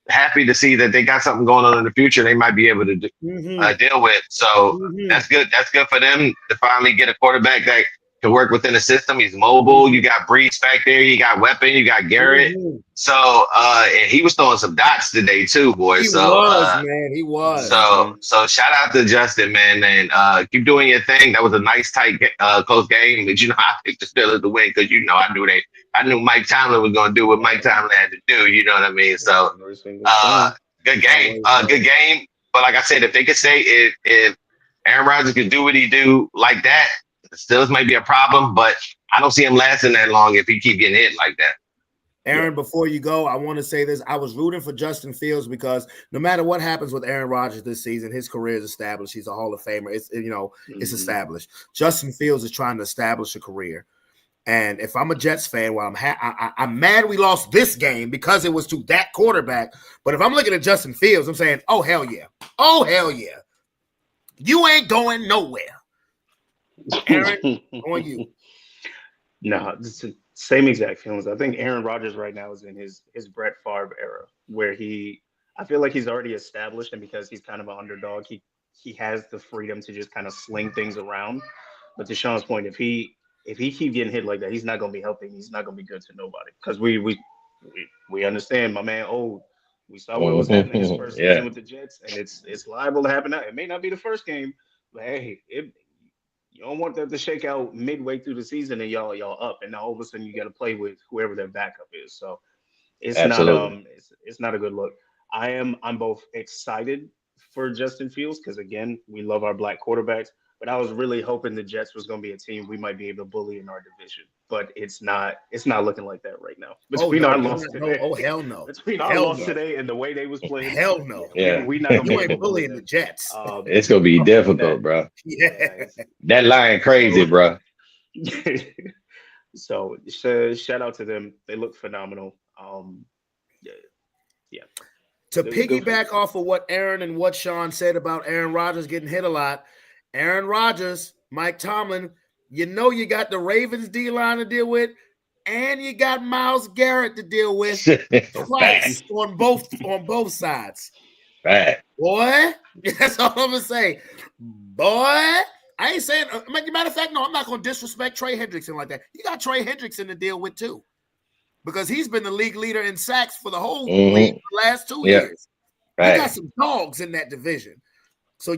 happy to see that they got something going on in the future they might be able to deal with. So that's good. That's good for them to finally get a quarterback that can work within the system. He's mobile. You got Brees back there. You got Weapon. You got Garrett. So and he was throwing some dots today too, boy. He was. So shout out to Justin, man, and keep doing your thing. That was a nice, tight, close game. But I picked the Steelers to win because I knew Mike Tomlin was going to do what Mike Tomlin had to do. You know what I mean? So good game. Good game. But like I said, if they could say if Aaron Rodgers could do what he do like that, the Steelers might be a problem, but I don't see him lasting that long if he keep getting hit like that. Aaron, before you go, I want to say this. I was rooting for Justin Fields because no matter what happens with Aaron Rodgers this season, his career is established. He's a Hall of Famer. It's established. Justin Fields is trying to establish a career. And if I'm a Jets fan, well, I'm mad we lost this game because it was to that quarterback. But if I'm looking at Justin Fields, I'm saying, oh, hell yeah. Oh, hell yeah. You ain't going nowhere. Aaron, on you. No, it's the same exact feelings. I think Aaron Rodgers right now is in his Brett Favre era, where I feel like he's already established, and because he's kind of an underdog, he has the freedom to just kind of sling things around. But to Sean's point, if he keep getting hit like that, he's not going to be helping. He's not going to be good to nobody because we understand, my man. Oh, we saw what was happening his first season with the Jets, and it's liable to happen now. It may not be the first game, but hey, you don't want that to shake out midway through the season and y'all up, and now all of a sudden you got to play with whoever their backup is. So it's not a good look. I'm both excited for Justin Fields because again we love our black quarterbacks, but I was really hoping the Jets was going to be a team we might be able to bully in our division, but it's not looking like that right now. Between our loss today, hell no. Between our loss today and the way they was playing, hell no. We not gonna you ain't bullying the Jets. It's gonna be difficult, bro. Yeah, that line crazy, bro. So shout out to them. They look phenomenal. To piggyback off of what Aaron and what Sean said about Aaron Rodgers getting hit a lot, Aaron Rodgers, Mike Tomlin, you got the Ravens D-line to deal with, and you got Myles Garrett to deal with twice on both sides. Right. Boy, that's all I'm gonna say. Boy, I ain't saying. Matter of fact, no, I'm not gonna disrespect Trey Hendrickson like that. You got Trey Hendrickson to deal with too, because he's been the league leader in sacks for the whole league for the last 2 years. Right. You got some dogs in that division. So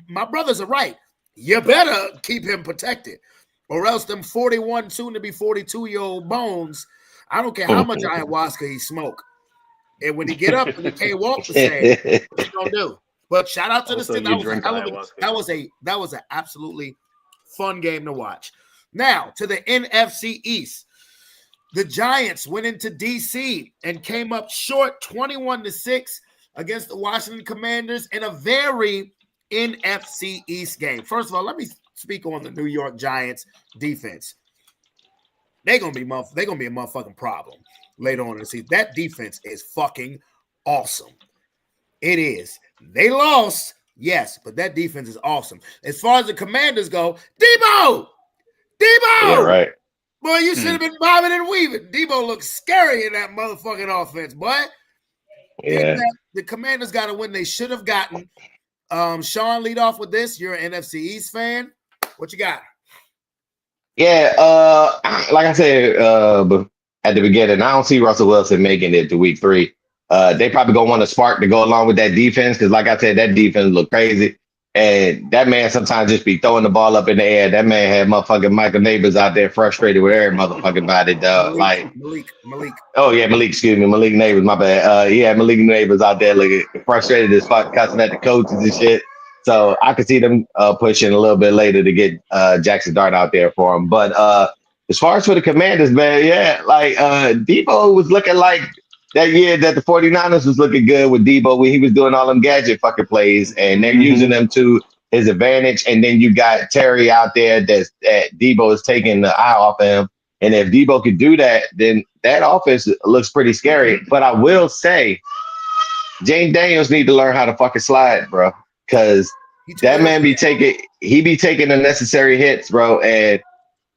my brothers are right. You better keep him protected, or else them 41, soon to be 42-year-old bones. I don't care how much ayahuasca he smoke, and when he get up and he can't walk the same, what you gonna do? But shout out to the Steelers. That was an absolutely fun game to watch. Now to the NFC East. The Giants went into DC and came up short 21-6 against the Washington Commanders in a very NFC East game. First of all, let me speak on the New York Giants defense. They're gonna be a motherfucking problem later on in the season. That defense is fucking awesome. It is. They lost, yes, but that defense is awesome. As far as the Commanders go, Debo! Yeah, right. Boy, you should have been bobbing and weaving. Debo looks scary in that motherfucking offense, boy. Yeah. The Commanders got to win. They should have gotten. Sean, lead off with this. You're an NFC East fan. What you got? Yeah, like I said at the beginning, I don't see Russell Wilson making it to week 3. They probably gonna want a spark to go along with that defense because, like I said, that defense look crazy. And that man sometimes just be throwing the ball up in the air. That man had motherfucking Michael Neighbors out there frustrated with every motherfucking body, dog. Malik. Oh, yeah, Malik, excuse me. Malik Neighbors, my bad. Malik Neighbors out there looking frustrated as fuck, cussing at the coaches and shit. So I could see them pushing a little bit later to get Jackson Dart out there for him. But as far as for the Commanders, man, yeah, like Debo was looking like that year that the 49ers was looking good with Debo when he was doing all them gadget fucking plays, and they're using them to his advantage. And then you got Terry out there that Debo is taking the eye off of him. And if Debo could do that, then that offense looks pretty scary. But I will say, Jane Daniels need to learn how to fucking slide, bro. Because that man be taking the necessary hits, bro. And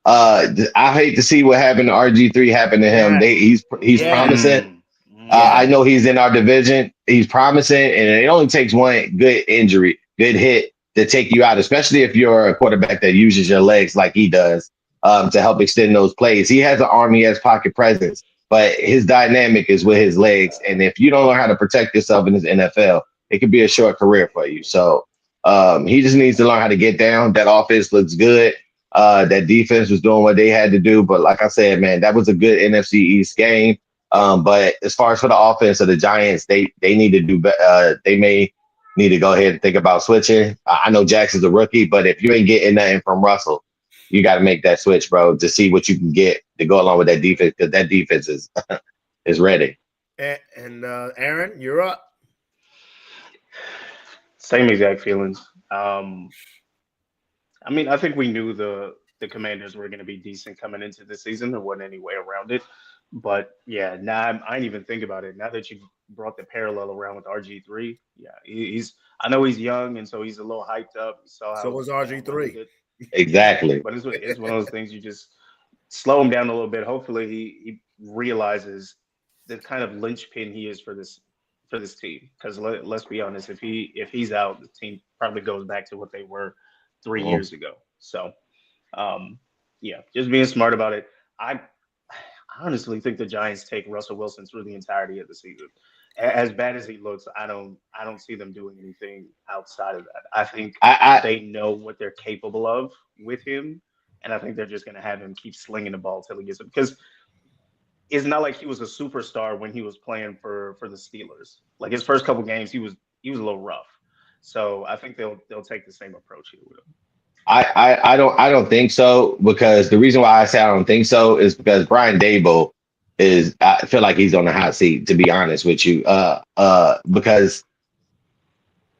I hate to see what happened to RG3 happen to him. He's promising. I know he's in our division. He's promising, and it only takes one good injury, good hit to take you out, especially if you're a quarterback that uses your legs like he does to help extend those plays. He has an arm, he has pocket presence, but his dynamic is with his legs. And if you don't learn how to protect yourself in this NFL, it could be a short career for you. So he just needs to learn how to get down. That offense looks good. That defense was doing what they had to do. But like I said, man, that was a good NFC East game. But as far as for the offense of the Giants, they need to do better. They may need to go ahead and think about switching. I know Jackson's a rookie, but if you ain't getting nothing from Russell, you got to make that switch, bro, to see what you can get to go along with that defense, because that defense is ready. And Aaron, you're up. Same exact feelings. I mean, I think we knew the Commanders were going to be decent coming into the season. There wasn't any way around it. But yeah, now I didn't even think about it. Now that you brought the parallel around with RG3, yeah, I know he's young, and so he's a little hyped up. So was RG3. Exactly. But it's one of those things you just slow him down a little bit. Hopefully, he realizes the kind of linchpin he is for this team. Because let's be honest, if he's out, the team probably goes back to what they were 3 years ago. So, yeah, just being smart about it. I honestly think the Giants take Russell Wilson through the entirety of the season. As bad as he looks, I don't see them doing anything outside of that. I think they know what they're capable of with him, and I think they're just going to have him keep slinging the ball till he gets it. Because it's not like he was a superstar when he was playing for the Steelers. Like his first couple games, he was a little rough. So I think they'll take the same approach here with him. I don't think so, because the reason why I say I don't think so is because Brian Daboll I feel like he's on the hot seat, to be honest with you. Because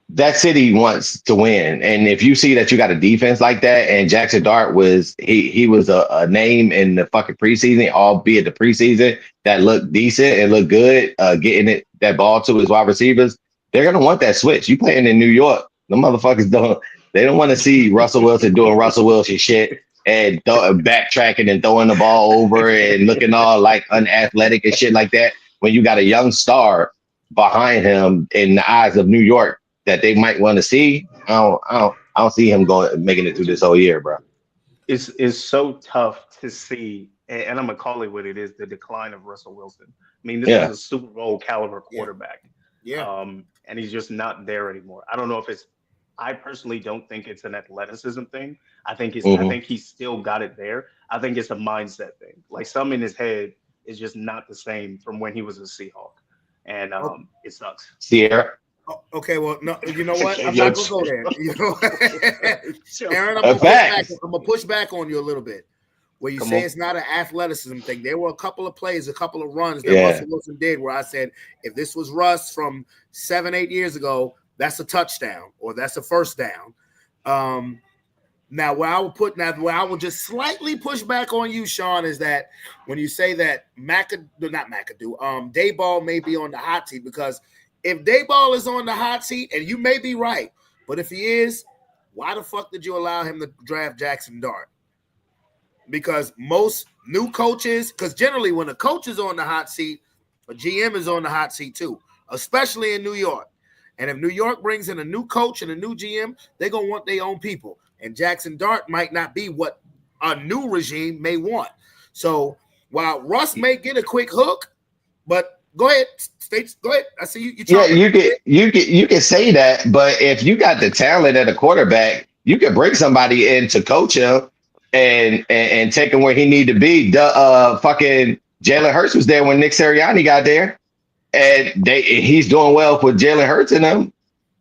that city wants to win. And if you see that you got a defense like that, and Jackson Dart was a name in the fucking preseason, albeit the preseason, that looked decent and looked good, getting that ball to his wide receivers, they're gonna want that switch. You playing in New York, the motherfuckers don't. They don't want to see Russell Wilson doing Russell Wilson shit and backtracking and throwing the ball over and looking all like unathletic and shit like that. When you got a young star behind him in the eyes of New York that they might want to see, I don't see him making it through this whole year, bro. It's so tough to see, and I'm gonna call it what it is: the decline of Russell Wilson. I mean, this is a Super Bowl caliber quarterback, and he's just not there anymore. I don't know if it's. I personally don't think it's an athleticism thing. I think I think he's still got it there. I think it's a mindset thing. Like something in his head is just not the same from when he was a Seahawk, and it sucks. Sierra. Oh, okay, well, no, you know what? I'm not gonna go there. You know, Aaron, I'm gonna push back on you a little bit. Where you say it's not an athleticism thing. There were a couple of plays, a couple of runs that Russell Wilson did where I said, if this was Russ from 7-8 years ago, that's a touchdown or that's a first down. Now, where I will just slightly push back on you, Sean, is that when you say that Daboll may be on the hot seat, because if Daboll is on the hot seat, and you may be right, but if he is, why the fuck did you allow him to draft Jackson Dart? Because most new coaches, because generally when a coach is on the hot seat, a GM is on the hot seat too, especially in New York. And if New York brings in a new coach and a new GM, they're going to want their own people. And Jackson Dart might not be what a new regime may want. So while Russ may get a quick hook, but go ahead, go ahead. I see you. You can say that, but if you got the talent at a quarterback, you can bring somebody in to coach him and take him where he need to be. Fucking Jalen Hurts was there when Nick Sirianni got there. And he's doing well with Jalen Hurts in them.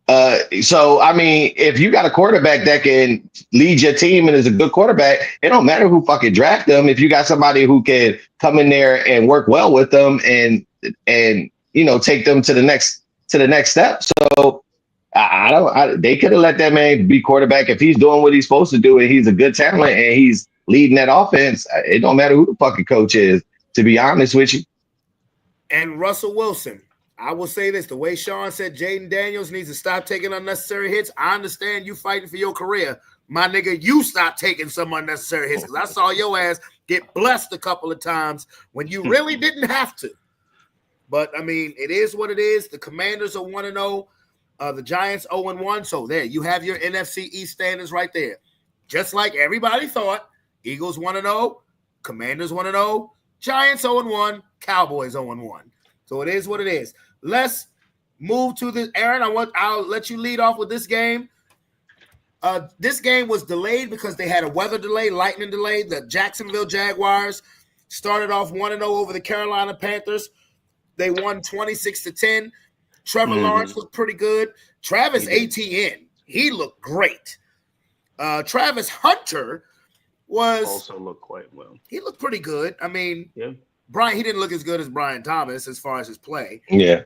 So I mean, if you got a quarterback that can lead your team and is a good quarterback, it don't matter who fucking draft them. If you got somebody who can come in there and work well with them and take them to the next step. So they could have let that man be quarterback if he's doing what he's supposed to do and he's a good talent and he's leading that offense. It don't matter who the fucking coach is, to be honest with you. And Russell Wilson, I will say this: the way Sean said Jaden Daniels needs to stop taking unnecessary hits. I understand you fighting for your career, my nigga. You stop taking some unnecessary hits because I saw your ass get blessed a couple of times when you really didn't have to. But I mean, it is what it is. The Commanders are 1-0. The Giants 0-1. So there, you have your NFC East standings right there. Just like everybody thought, Eagles 1-0, Commanders 1-0, Giants 0-1, Cowboys 0-1. So it is what it is. Let's move to the Aaron. I'll let you lead off with this game. This game was delayed because they had a weather delay, lightning delay. The Jacksonville Jaguars started off 1-0 over the Carolina Panthers. They won 26-10. Trevor Lawrence was pretty good. Travis Etienne, he looked great. Travis Hunter also looked quite well. He looked pretty good. I mean, yeah. Brian, he didn't look as good as Brian Thomas as far as his play. Yeah.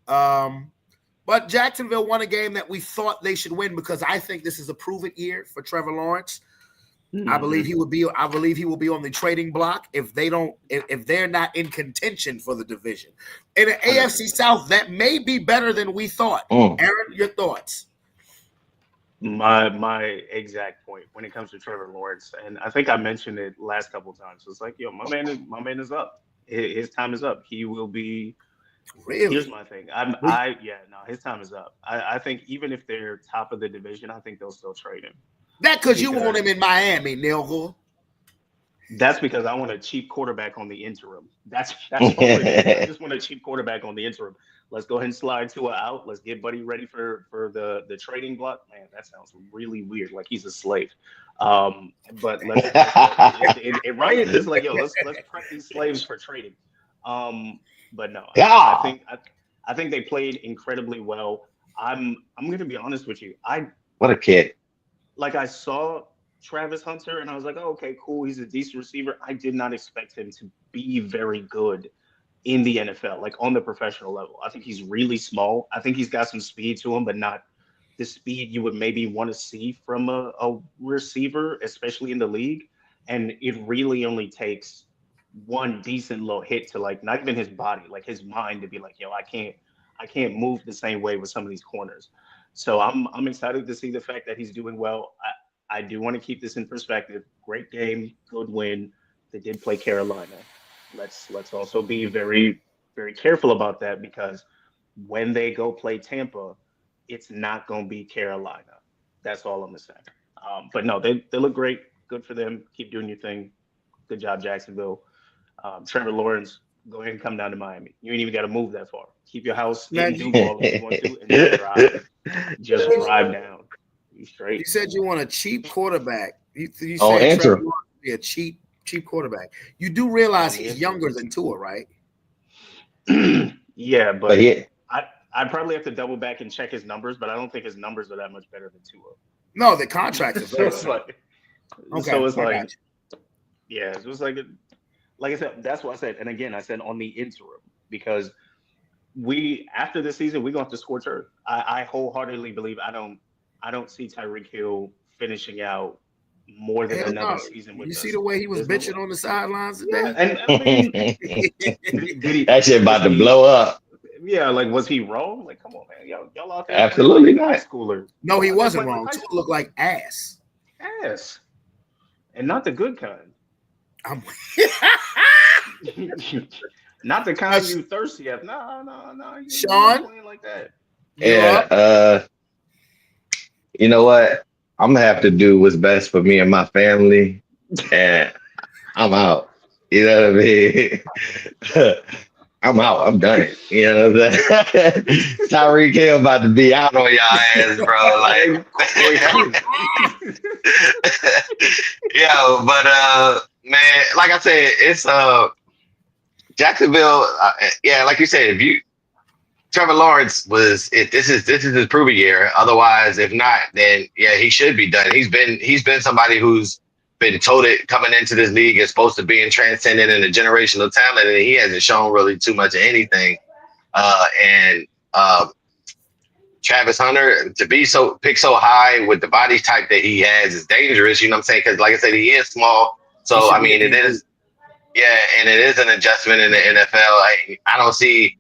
But Jacksonville won a game that we thought they should win because I think this is a proven year for Trevor Lawrence. I believe he will be on the trading block if they're not in contention for the division. In the AFC South, that may be better than we thought. Aaron, your thoughts? My exact point when it comes to Trevor Lawrence, and I think I mentioned it last couple of times. It's like, yo, my man is up. His time is up. He will be. Really? Here's my thing. His time is up. I think even if they're top of the division, I think they'll still trade him. Because you want him in Miami, Neil. That's because I want a cheap quarterback on the interim. That's all it is. I just want a cheap quarterback on the interim. Let's go ahead and slide Tua out. Let's get Buddy ready for the trading block. Man, that sounds really weird. Like he's a slave. But let's right. It's like, yo, let's prep these slaves for trading. But no, yeah. I think they played incredibly well. I'm gonna be honest with you. What a kid. Like I saw Travis Hunter and I was like, oh, okay, cool. He's a decent receiver. I did not expect him to be very good in the NFL, like on the professional level. I think he's really small. I think he's got some speed to him, but not the speed you would maybe want to see from a receiver, especially in the league. And it really only takes one decent little hit to like not even his body, like his mind to be like, yo, I can't move the same way with some of these corners. So I'm excited to see the fact that he's doing well. I do want to keep this in perspective. Great game, good win. They did play Carolina. Let's also be very, very careful about that because when they go play Tampa, it's not going to be Carolina. That's all I'm going to say. But no, they look great. Good for them. Keep doing your thing. Good job, Jacksonville. Trevor Lawrence, go ahead and come down to Miami. You ain't even got to move that far. Keep your house in Duval if you want to, and just drive down. You straight. You said you want a cheap quarterback. You said Trevor Lawrence would be a cheap quarterback. You do realize he's younger than Tua, right? Yeah, but I'd probably have to double back and check his numbers, but I don't think his numbers are that much better than Tua. No, the contracts are very Yeah, it was like I said, that's what I said. And again, I said on the interim, because after this season, we're going to have to scorch earth. I wholeheartedly believe I don't see Tyreek Hill finishing out more than another season with us. You see the way he was bitching on the sidelines today? Yeah, and I mean, that shit about to blow up. Yeah, like was he wrong? Like, come on, man, y'all out there? Absolutely not. High schooler. No, he wasn't wrong. Tua looked like ass. Ass, and not the good kind. Not the kind you thirsty at. No. Sean, playing like that. Yeah. You know what? I'm gonna have to do what's best for me and my family, and I'm out. You know what I mean? I'm out. I'm done. You know what I'm saying? Tyreek Hill about to be out on y'all ass, bro. Like, yo, but man, like I said, it's Jacksonville. Yeah, like you said, Trevor Lawrence was it. This is his prove year. Otherwise, if not, then yeah, he should be done. He's been somebody who's been touted coming into this league as supposed to being transcendent and a generational talent, and he hasn't shown really too much of anything. And Travis Hunter to be picked so high with the body type that he has is dangerous. You know what I'm saying? Because like I said, he is small. So I mean, it is. Yeah, and it is an adjustment in the NFL. I don't see,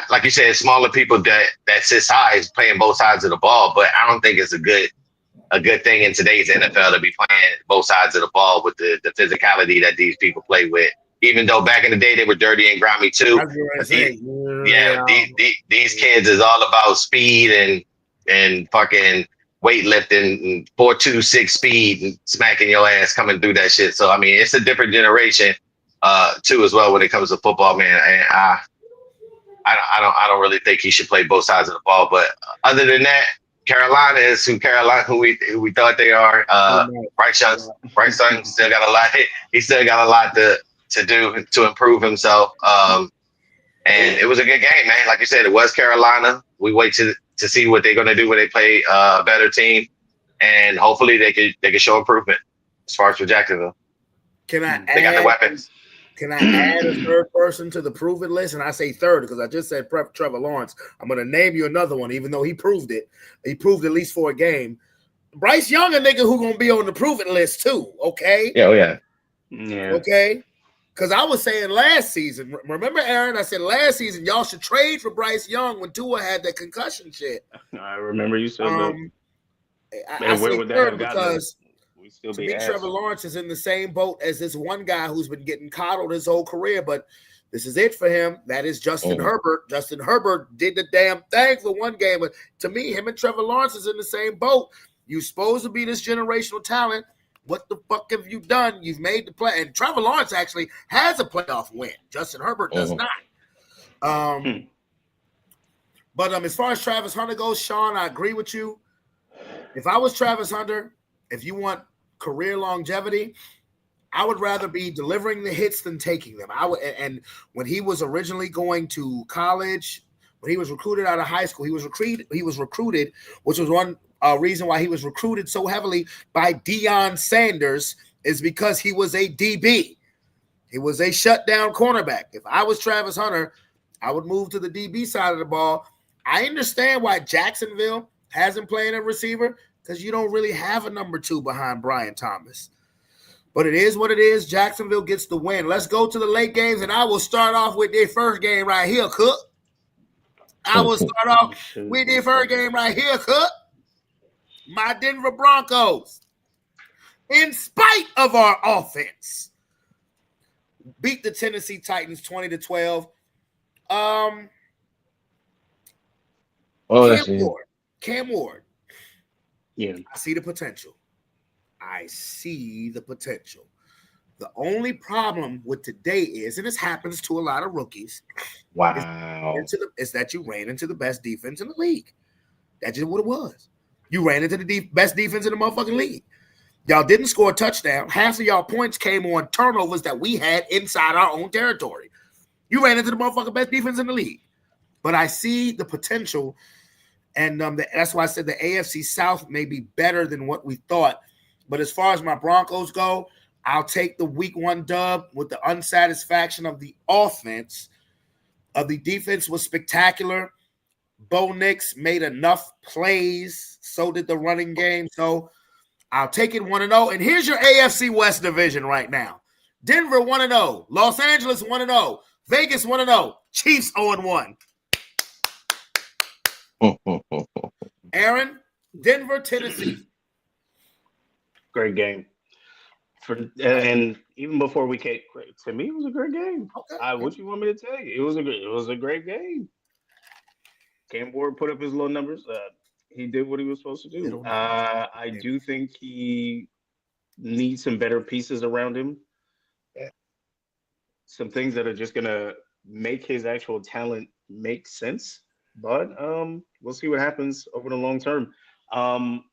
like you said, smaller people that sits high is playing both sides of the ball, but I don't think it's a good thing in today's NFL to be playing both sides of the ball with the physicality that these people play with. Even though back in the day they were dirty and grimy too. These kids is all about speed and fucking weightlifting and 4.26 speed and smacking your ass coming through that shit. So I mean, it's a different generation. Too as well when it comes to football, man. And I don't really think he should play both sides of the ball. But other than that, Carolina is who we thought they are. Bryce Young still got a lot. He still got a lot to do to improve himself. And it was a good game, man. Like you said, it was Carolina. We wait to see what they're gonna do when they play a better team, and hopefully they could show improvement as far as for Jacksonville. They got the weapons. Can I add a third person to the prove it list? And I say third because I just said Trevor Lawrence. I'm going to name you another one, even though he proved it. He proved at least for a game. Bryce Young, a nigga who going to be on the prove it list too, okay? Yeah. Okay? Because I was saying last season, remember, Aaron? I said last season, y'all should trade for Bryce Young when Tua had that concussion shit. I remember you said that. I say third because to me, Trevor Lawrence is in the same boat as this one guy who's been getting coddled his whole career, but this is it for him. That is Justin Herbert. Justin Herbert did the damn thing for one game, but to me, him and Trevor Lawrence is in the same boat. You're supposed to be this generational talent. What the fuck have you done? You've made the play, and Trevor Lawrence actually has a playoff win. Justin Herbert does not. But as far as Travis Hunter goes, Sean, I agree with you. If I was Travis Hunter, if you want career longevity, I would rather be delivering the hits than taking them. And when he was originally going to college, when he was recruited out of high school, he was recruited, which was one reason why he was recruited so heavily by Deion Sanders, is because he was a DB. He was a shutdown cornerback. If I was Travis Hunter, I would move to the DB side of the ball. I understand why Jacksonville hasn't played a receiver, because you don't really have a number 2 behind Brian Thomas. But it is what it is. Jacksonville gets the win. Let's go to the late games, and I will start off with their first game right here, Cook. I will start off with their first game right here, Cook. My Denver Broncos, in spite of our offense, beat the Tennessee Titans 20-12. Cam Ward. Yeah, I see the potential. The only problem with today is, and this happens to a lot of rookies, is that you ran into the best defense in the league. That's just what it was. You ran into the best defense in the motherfucking league. Y'all didn't score a touchdown. Half of y'all points came on turnovers that we had inside our own territory. You ran into the motherfucking best defense in the league. But I see the potential. And that's why I said the AFC South may be better than what we thought. But as far as my Broncos go, I'll take the week 1 dub with the unsatisfaction of the offense. The defense was spectacular. Bo Nix made enough plays. So did the running game. So I'll take it 1-0. And here's your AFC West division right now. Denver 1-0. Los Angeles 1-0. Vegas 1-0. Chiefs 0-1. Aaron, Denver, Tennessee. Great game. And even before we came, to me, it was a great game. Okay. What you want me to tell you? It was a great game. Cam Ward put up his low numbers. He did what he was supposed to do. I do think he needs some better pieces around him. Some things that are just gonna make his actual talent make sense. But we'll see what happens over the long term. I'm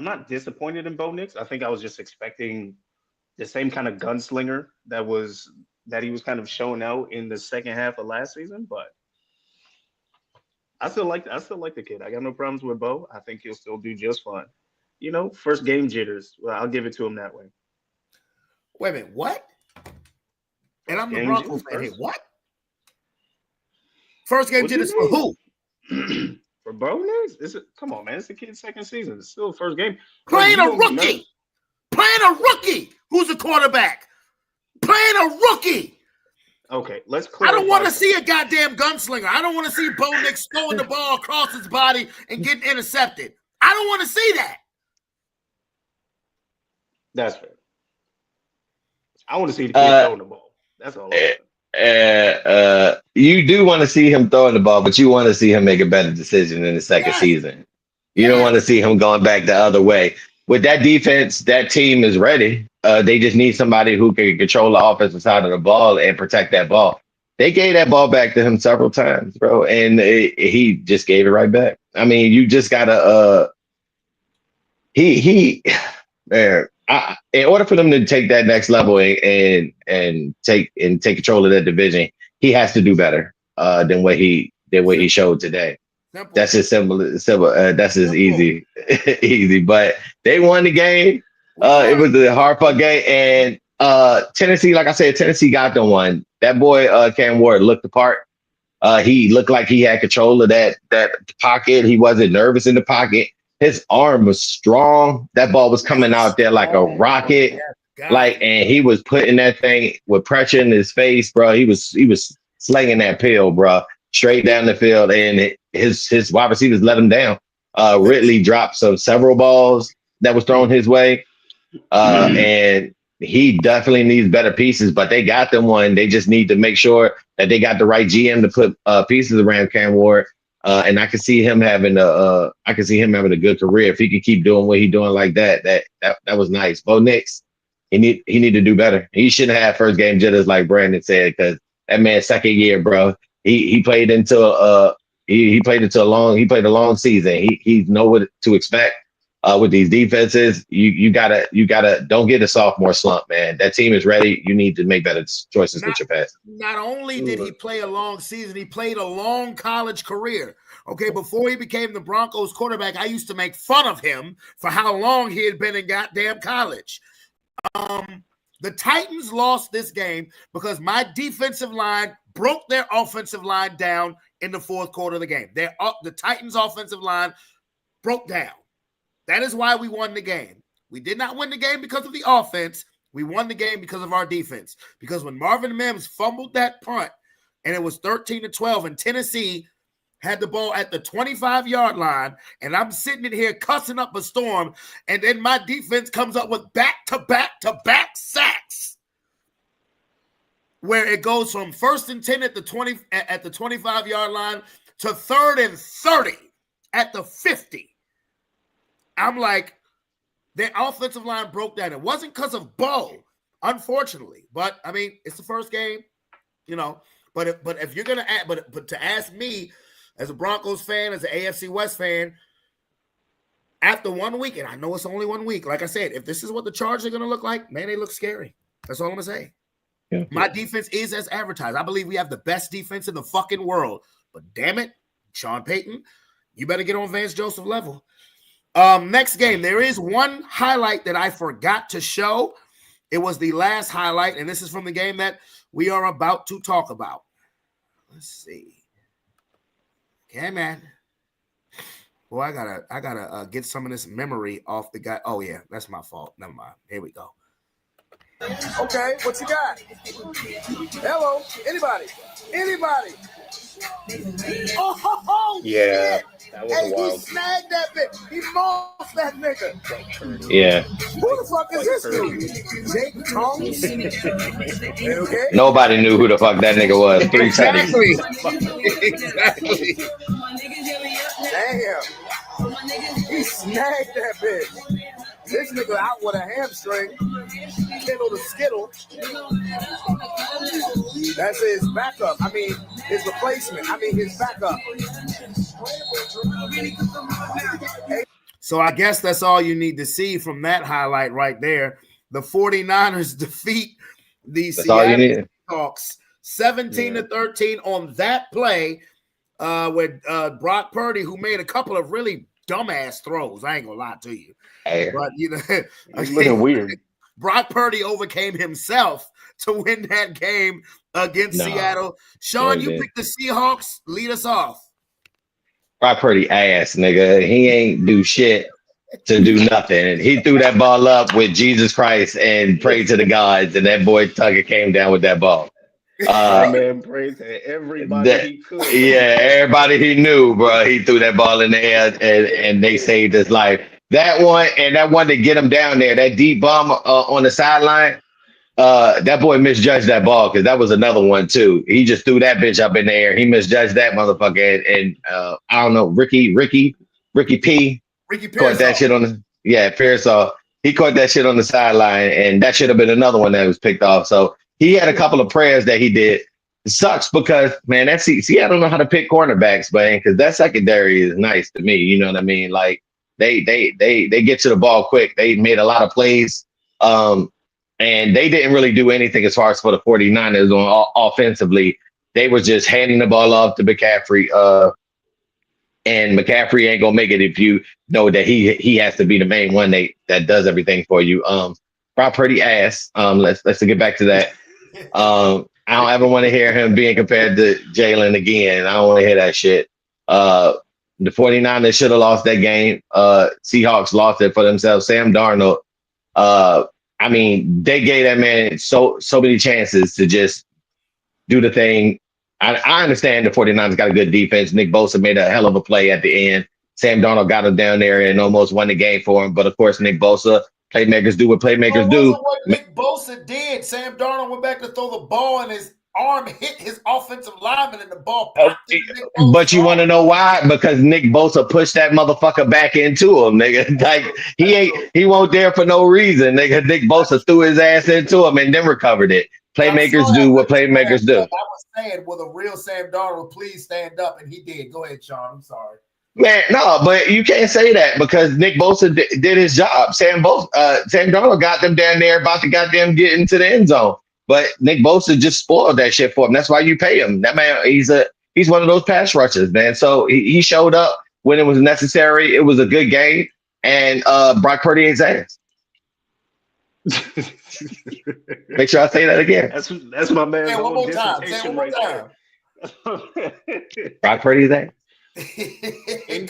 not disappointed in Bo Nix. I think I was just expecting the same kind of gunslinger that he was kind of showing out in the second half of last season. But I still like the kid. I got no problems with Bo. I think he'll still do just fine. You know, first game jitters. Well, I'll give it to him that way. Wait a minute, what? And I'm the Game Broncos jitters fan here. first. What? First game What do you jitters for mean? who? For Bo next? Come on, man. It's the kid's second season. It's still the first game. Playing You a don't get rookie. nervous. Playing a rookie. Who's a quarterback? Playing a rookie. Okay, let's I clarify. don't want to see a goddamn gunslinger. I don't want to see Bo Nix throwing the ball across his body and getting intercepted. I don't want to see that. That's fair. I want to see the kid throwing the ball. That's all. You do want to see him throwing the ball, but you want to see him make a better decision in the second Yes. season. You don't want to see him going back the other way. With that defense, that team is ready. They just need somebody who can control the offensive side of the ball and protect that ball. They gave that ball back to him several times, bro, and he just gave it right back. I mean, you just gotta. Man, in order for them to take that next level and take control of that division, he has to do better than what he showed today. Simple. That's just simple. That's just easy, easy. But they won the game. It was a hard fought game, and Tennessee, like I said, Tennessee got the one. That boy Cam Ward looked the part. He looked like he had control of that pocket. He wasn't nervous in the pocket. His arm was strong. That ball was coming out there like a rocket. And he was putting that thing with pressure in his face, bro. He was slinging that pill, bro, straight down the field, and his wide receivers let him down. Ridley dropped several balls that was thrown his way, and he definitely needs better pieces. But they got them one. They just need to make sure that they got the right GM to put pieces around Cam Ward. And I can see him having a good career if he could keep doing what he's doing like that. That was nice. Bo Nix, he need to do better. He shouldn't have first game jitters like Brandon said, because that man's second year, bro. He played into a long season. He know what to expect with these defenses. You gotta don't get a sophomore slump, man. That team is ready. You need to make better choices with your pass. Not only did he play a long season, he played a long college career. Okay, before he became the Broncos quarterback, I used to make fun of him for how long he had been in goddamn college. The Titans lost this game because my defensive line broke their offensive line down in the fourth quarter of the game. The Titans' offensive line broke down. That is why we won the game. We did not win the game because of the offense. We won the game because of our defense. Because when Marvin Mims fumbled that punt and it was 13-12 and Tennessee had the ball at the 25-yard line, and I'm sitting in here cussing up a storm, and then my defense comes up with back-to-back-to-back sacks, where it goes from 1st and 10 at the 25-yard line to 3rd and 30 at the 50. I'm like, their offensive line broke down. It wasn't because of Bo, unfortunately, but I mean, it's the first game, you know. But if you're gonna add, but to ask me, as a Broncos fan, as an AFC West fan, after 1 week, and I know it's only 1 week, like I said, if this is what the Chargers are going to look like, man, they look scary. That's all I'm going to say. Yeah. My defense is as advertised. I believe we have the best defense in the fucking world. But damn it, Sean Payton, you better get on Vance Joseph level. Next game, there is one highlight that I forgot to show. It was the last highlight, and this is from the game that we are about to talk about. Let's see. Okay, man. Boy, I gotta get some of this memory off the guy. Oh yeah, that's my fault. Never mind. Here we go. Okay, what you got? Hello, anybody? Oh, yeah, shit. That was a wild. He snagged that bitch. He mossed that nigga. Yeah. Who the fuck is this dude? Jake Tongs? Okay. Nobody knew who the fuck that nigga was. Exactly. Damn. He snagged that bitch. This nigga out with a hamstring. Kittle to skittle. That's his backup. I mean, his replacement. I mean, his backup. So I guess that's all you need to see from that highlight right there. The 49ers defeat the Seattle Seahawks 17-13 on that play. with Brock Purdy, who made a couple of really dumbass throws. I ain't gonna lie to you, Hey, but It's looking weird. Brock Purdy overcame himself to win that game against Nah. Seattle. Sean, Yeah, you man. picked the Seahawks. Lead us off. Brock Purdy ass, nigga. He ain't do shit to do nothing. He threw that ball up with Jesus Christ and prayed to the gods, and that boy Tucker came down with that ball. My man prayed to everybody That- he could. yeah, everybody he knew, bro. He threw that ball in the air, and they saved his life. That one and that one to get him down there, that deep bomb on the sideline. That boy misjudged that ball because that was another one too. He just threw that bitch up in the air. He misjudged that motherfucker, and I don't know, Ricky P Ricky caught that Pearsall. shit on the Pearsall. He caught that shit on the sideline, and that should have been another one that was picked off. So he had a couple of prayers that he did. It sucks because man, see, I don't know how to pick cornerbacks, man, because that secondary is nice to me. You know what I mean? Like they get to the ball quick. They made a lot of plays. And they didn't really do anything as far as for the 49ers on offensively. They were just handing the ball off to McCaffrey. And McCaffrey ain't gonna make it if you know that he has to be the main one that does everything for you. Brock Purdy ass. Let's get back to that. I don't ever want to hear him being compared to Jalen again. I don't want to hear that shit. The 49ers should have lost that game. Seahawks lost it for themselves. Sam Darnold. I mean, they gave that man so many chances to just do the thing. I understand the 49ers got a good defense. Nick Bosa made a hell of a play at the end. Sam Darnold got him down there and almost won the game for him. But of course, Nick Bosa, playmakers do what playmakers do. What Nick Bosa did. Sam Darnold went back to throw the ball and his arm hit his offensive lineman and the ball popped into Nick Bosa's But you want to arm. know why? Because Nick Bosa pushed that motherfucker back into him, nigga. Like he won't there for no reason, nigga. Nick Bosa threw his ass into him and then recovered it. Playmakers do what playmakers do. I was saying, will a real Sam Darnold please stand up? And he did. Go ahead, Sean. I'm sorry. Man, no, but you can't say that because Nick Bosa did his job. Sam Darnold got them down there about to goddamn get into the end zone. But Nick Bosa just spoiled that shit for him. That's why you pay him. That man, he's one of those pass rushers, man. So he showed up when it was necessary. It was a good game, and Brock Purdy his ass. Make sure I say that again. That's my man. Say it one more time. Say it one more time. Brock Purdy his ass.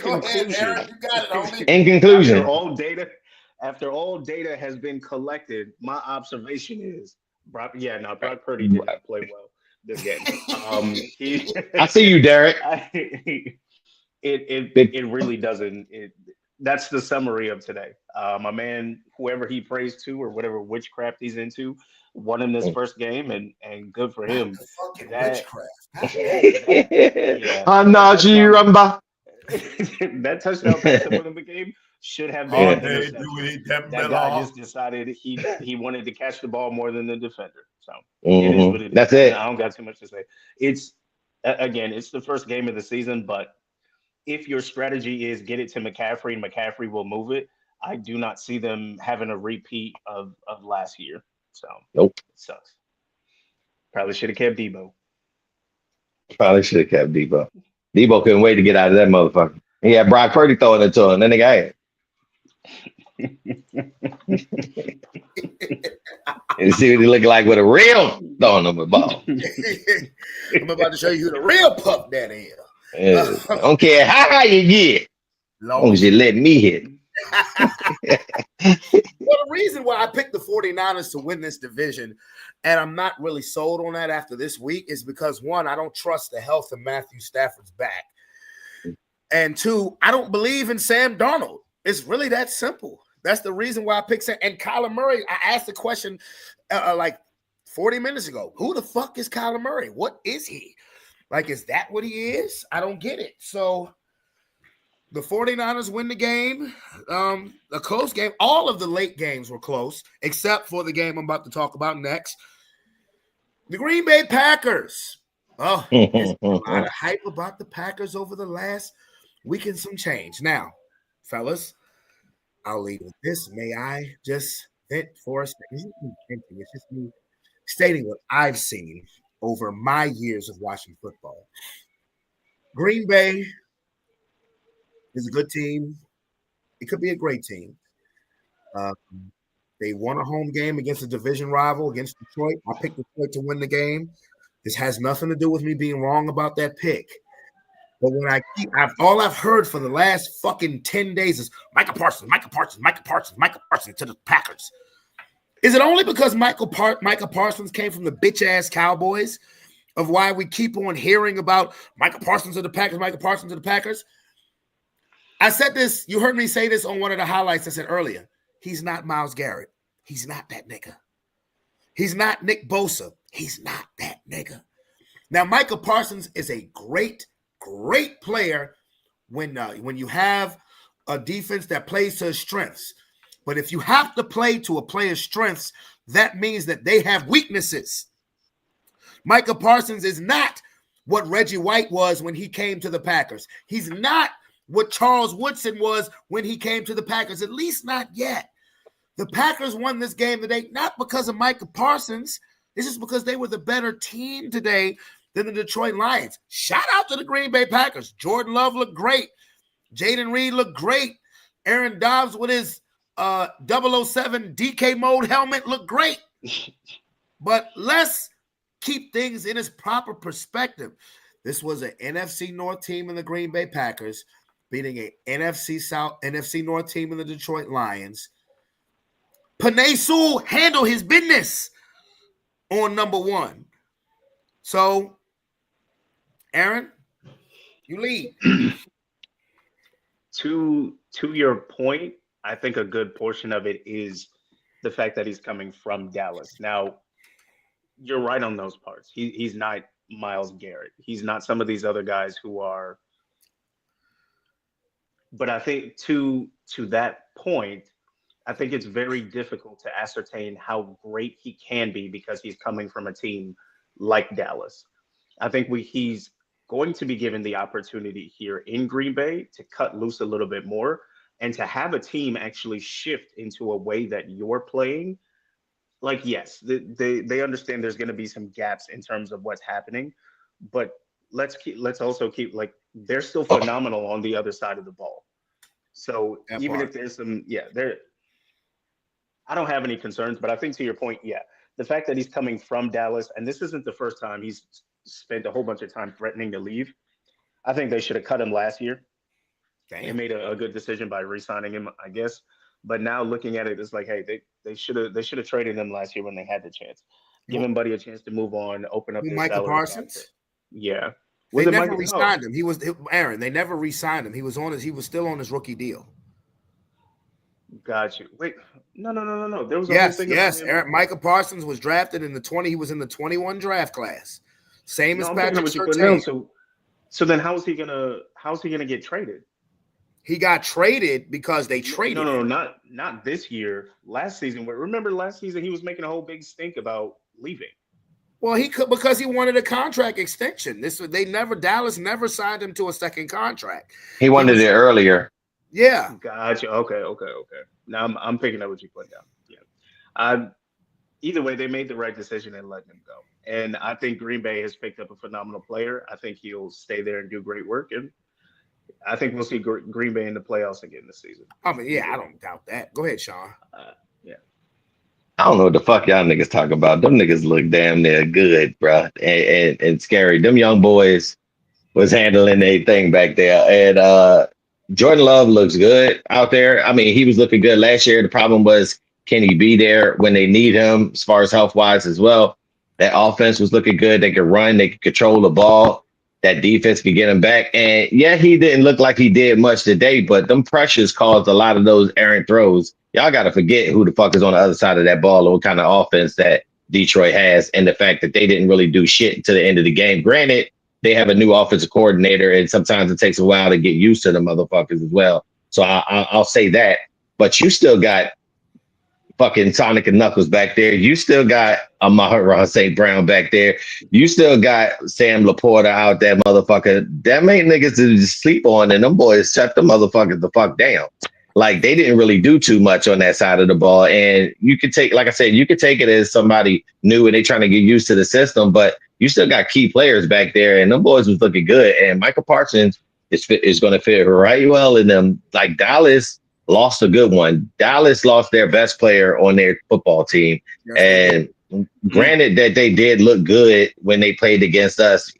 Go ahead, Aaron. You got it, homie. In conclusion, after all data has been collected, my observation is Brock Purdy did not play well this game. I see you, Derek. It really doesn't. That's the summary of today. My man, whoever he prays to or whatever witchcraft he's into, won in this first game, and good for him. Fucking witchcraft. That touchdown pass to win the game should have been an interception. That guy just decided he wanted to catch the ball more than the defender. So it is what it is. That's it. I don't got too much to say. It's the first game of the season, but if your strategy is get it to McCaffrey and McCaffrey will move it, I do not see them having a repeat of last year. So nope, it sucks. Probably should have kept Debo. Probably should have kept Debo. Debo couldn't wait to get out of that motherfucker. He had Brock Purdy throwing it to him. Then they got it. And see what he looking like with a real throwing him a ball. I'm about to show you who the real pup daddy is. Yeah. I don't care how high you get, as long as you let me hit. Well, the reason why I picked the 49ers to win this division, and I'm not really sold on that after this week, is because one, I don't trust the health of Matthew Stafford's back. And two, I don't believe in Sam Darnold. It's really that simple. That's the reason why I picked Sam. And Kyler Murray, I asked the question like 40 minutes ago. Who the fuck is Kyler Murray? What is he? Like, is that what he is? I don't get it. So the 49ers win the game. A close game. All of the late games were close, except for the game I'm about to talk about next. The Green Bay Packers. Oh, there's a lot of hype about the Packers over the last week and some change. Now, fellas, I'll leave with this. May I just vent for a second? It's just me stating what I've seen over my years of watching football. Green Bay is a good team. It could be a great team. They won a home game against a division rival against Detroit. I picked Detroit to win the game. This has nothing to do with me being wrong about that pick. But when all I've heard for the last fucking 10 days is Micah Parsons to the Packers. Is it only because Micah Parsons came from the bitch ass Cowboys of why we keep on hearing about Micah Parsons to the Packers, Micah Parsons to the Packers? I said this, you heard me say this on one of the highlights I said earlier. He's not Myles Garrett. He's not that nigga. He's not Nick Bosa. He's not that nigga. Now, Micah Parsons is a great player when you have a defense that plays to his strengths. But if you have to play to a player's strengths, that means that they have weaknesses. Micah Parsons is not what Reggie White was when he came to the Packers. He's not what Charles Woodson was when he came to the Packers, at least not yet. The Packers won this game today, not because of Micah Parsons. It's just because they were the better team today than the Detroit Lions. Shout out to the Green Bay Packers. Jordan Love looked great. Jaden Reed looked great. Aaron Dobbs with his 007 DK mode helmet looked great. But let's keep things in its proper perspective. This was an NFC North team in the Green Bay Packers beating an NFC North team in the Detroit Lions. Penei Sewell handled his business on number one. So, Aaron, you lead. To your point, I think a good portion of it is the fact that he's coming from Dallas. Now, you're right on those parts. He's not Myles Garrett. He's not some of these other guys who are. But I think to that point, I think it's very difficult to ascertain how great he can be because he's coming from a team like Dallas. I think he's going to be given the opportunity here in Green Bay to cut loose a little bit more and to have a team actually shift into a way that you're playing. Like, yes, they understand there's going to be some gaps in terms of what's happening, but let's also keep like they're still phenomenal on the other side of the ball. So even if there's some, I don't have any concerns, but I think to your point, the fact that he's coming from Dallas, and this isn't the first time he's spent a whole bunch of time threatening to leave. I think they should have cut him last year. They made a good decision by re-signing him, I guess. But now looking at it, it's like, hey, they should have traded him last year when they had the chance. Give him Buddy a chance to move on, open up his Micah salary Parsons? cap. Yeah. They never re-signed him. Aaron, they never re-signed him. He was still on his rookie deal. Got you. Wait, no. There was yes. Micah Parsons was drafted in the 20. He was in the 21 draft class. Same as Patrick Surtain. So then how's he gonna get traded? He got traded because they traded him. No, not this year. Last season. Remember last season he was making a whole big stink about leaving. Well, he could because he wanted a contract extension. Dallas never signed him to a second contract. He wanted it earlier. Yeah. Gotcha. Okay. Now I'm picking up what you put down. Yeah. Either way, they made the right decision and let him go. And I think Green Bay has picked up a phenomenal player. I think he'll stay there and do great work. And I think we'll see Green Bay in the playoffs again this season. I mean, I don't doubt that. Go ahead, Sean. I don't know what the fuck y'all niggas talk about. Them niggas look damn near good, bro, and scary. Them young boys was handling their thing back there. And Jordan Love looks good out there. I mean, he was looking good last year. The problem was, can he be there when they need him as far as health-wise as well? That offense was looking good. They could run. They could control the ball. That defense could get him back. And, he didn't look like he did much today, but them pressures caused a lot of those errant throws. Y'all got to forget who the fuck is on the other side of that ball and what kind of offense that Detroit has and the fact that they didn't really do shit until the end of the game. Granted, they have a new offensive coordinator, and sometimes it takes a while to get used to the motherfuckers as well. So I'll say that. But you still got fucking Sonic and Knuckles back there. You still got Amon-Ra St. Brown back there. You still got Sam Laporta out there, motherfucker. That made niggas to just sleep on, and them boys shut the motherfuckers the fuck down. Like they didn't really do too much on that side of the ball. And you could take, like I said, you could take it as somebody new and they trying to get used to the system, but you still got key players back there, and them boys was looking good. And Michael Parsons is going to fit right well in them. Like Dallas lost a good one. Dallas lost their best player on their football team. Yes, and granted that they did look good when they played against us,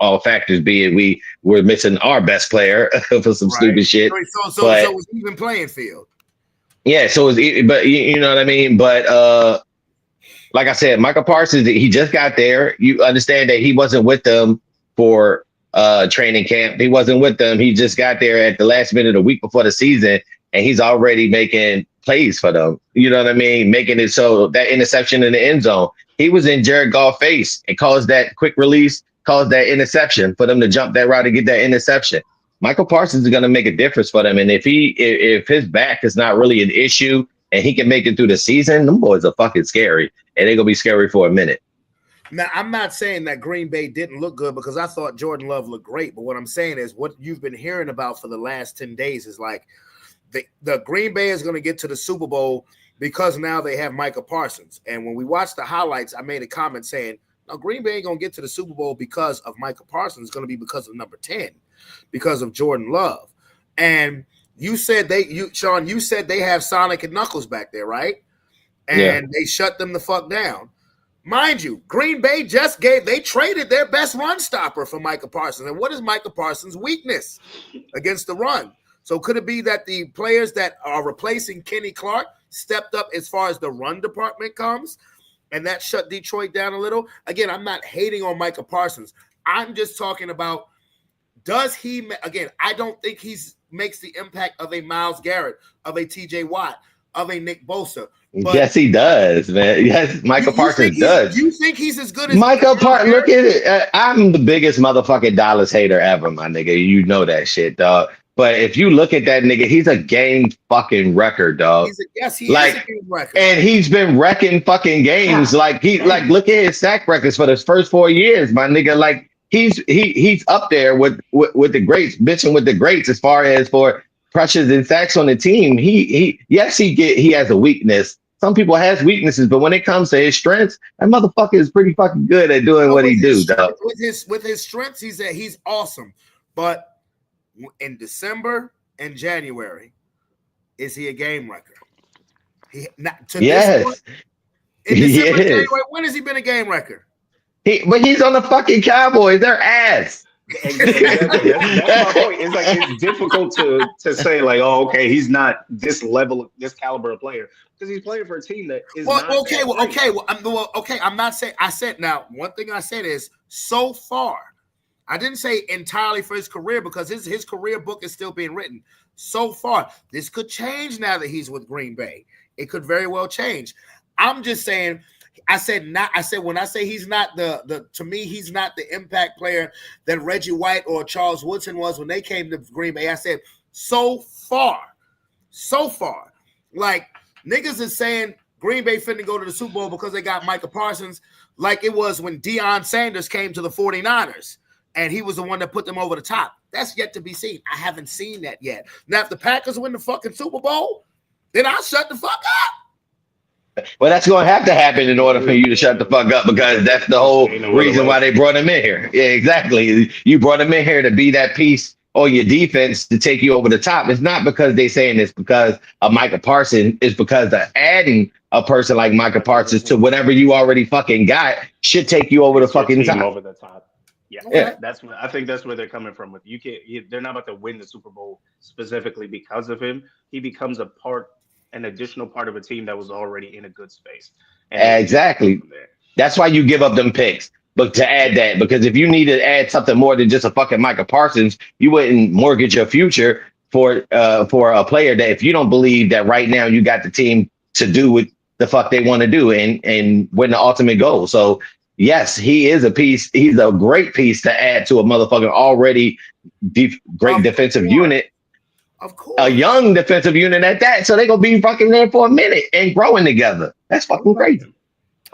all factors being we were missing our best player for some stupid shit. So it was even playing field. Yeah, so it was, but you know what I mean? But like I said, Michael Parsons, he just got there. You understand that he wasn't with them for training camp. He wasn't with them. He just got there at the last minute, a week before the season, and he's already making plays for them. You know what I mean? Making it so that interception in the end zone. He was in Jared Goff's face and caused that quick release, caused that interception for them to jump that route and get that interception. Michael Parsons is going to make a difference for them. And if his back is not really an issue and he can make it through the season, them boys are fucking scary. And they're going to be scary for a minute. Now, I'm not saying that Green Bay didn't look good because I thought Jordan Love looked great. But what I'm saying is what you've been hearing about for the last 10 days is like the Green Bay is going to get to the Super Bowl because now they have Michael Parsons. And when we watched the highlights, I made a comment saying, no, Green Bay ain't going to get to the Super Bowl because of Michael Parsons. It's going to be because of number 10, because of Jordan Love. And you said Sean, you said they have Sonic and Knuckles back there, right? And they shut them the fuck down. Mind you, Green Bay they traded their best run stopper for Michael Parsons. And what is Michael Parsons' weakness against the run? So could it be that the players that are replacing Kenny Clark stepped up as far as the run department comes, and that shut Detroit down a little? Again, I'm not hating on Michael Parsons. I'm just talking about, does he, again, I don't think makes the impact of a Myles Garrett, of a TJ Watt, of a Nick Bosa. But yes, he does, man. Yes, Michael Parsons does. You think he's as good as Michael Parsons? Look at it. I'm the biggest motherfucking Dallas hater ever, my nigga. You know that shit, dog. But if you look at that nigga, he's a game fucking wrecker, dog. He is a game wrecker. And he's been wrecking fucking games. Like look at his sack records for his first 4 years, my nigga. Like he's up there with the greats, bitching with the greats as far as for pressures and sacks on the team. He has a weakness. Some people has weaknesses, but when it comes to his strengths, that motherfucker is pretty fucking good at doing what he do, dog. With his strengths, he's awesome. But in December and January, is he a game wrecker? Yes. In December, January, when has he been a game wrecker? But he's on the fucking Cowboys. They're ass. Exactly. That's my point. It's like it's difficult to say like, oh, okay, he's not this level, this caliber of player because he's playing for a team that is. I'm not saying. I said now one thing I said is so far. I didn't say entirely for his career because his career book is still being written. So far, this could change now that he's with Green Bay. It could very well change. I'm just saying. I said when I say he's not to me he's not the impact player that Reggie White or Charles Woodson was when they came to Green Bay. I said so far, like niggas is saying Green Bay finna go to the Super Bowl because they got Michael Parsons, like it was when Deion Sanders came to the 49ers and he was the one that put them over the top. That's yet to be seen. I haven't seen that yet. Now if the Packers win the fucking Super Bowl, then I'll shut the fuck up. Well, that's going to have to happen in order for you to shut the fuck up because that's the whole reason why they brought him in here. Yeah, exactly. You brought him in here to be that piece on your defense to take you over the top. It's not because they're saying it's because of Michael Parsons. It's because of adding a person like Michael Parsons to whatever you already fucking got should take you over the fucking top. Over the top. Yeah. I think that's where they're coming from. With they're not about to win the Super Bowl specifically because of him. He becomes an additional part of a team that was already in a good space. And exactly. That's why you give up them picks. But to add that, because if you need to add something more than just a fucking Michael Parsons, you wouldn't mortgage your future for a player that if you don't believe that right now you got the team to do what the fuck they want to do and win the ultimate goal. So yes, he is a piece. He's a great piece to add to a motherfucking already great defensive unit. Of course. A young defensive unit at that. So they're going to be fucking there for a minute and growing together. That's fucking crazy.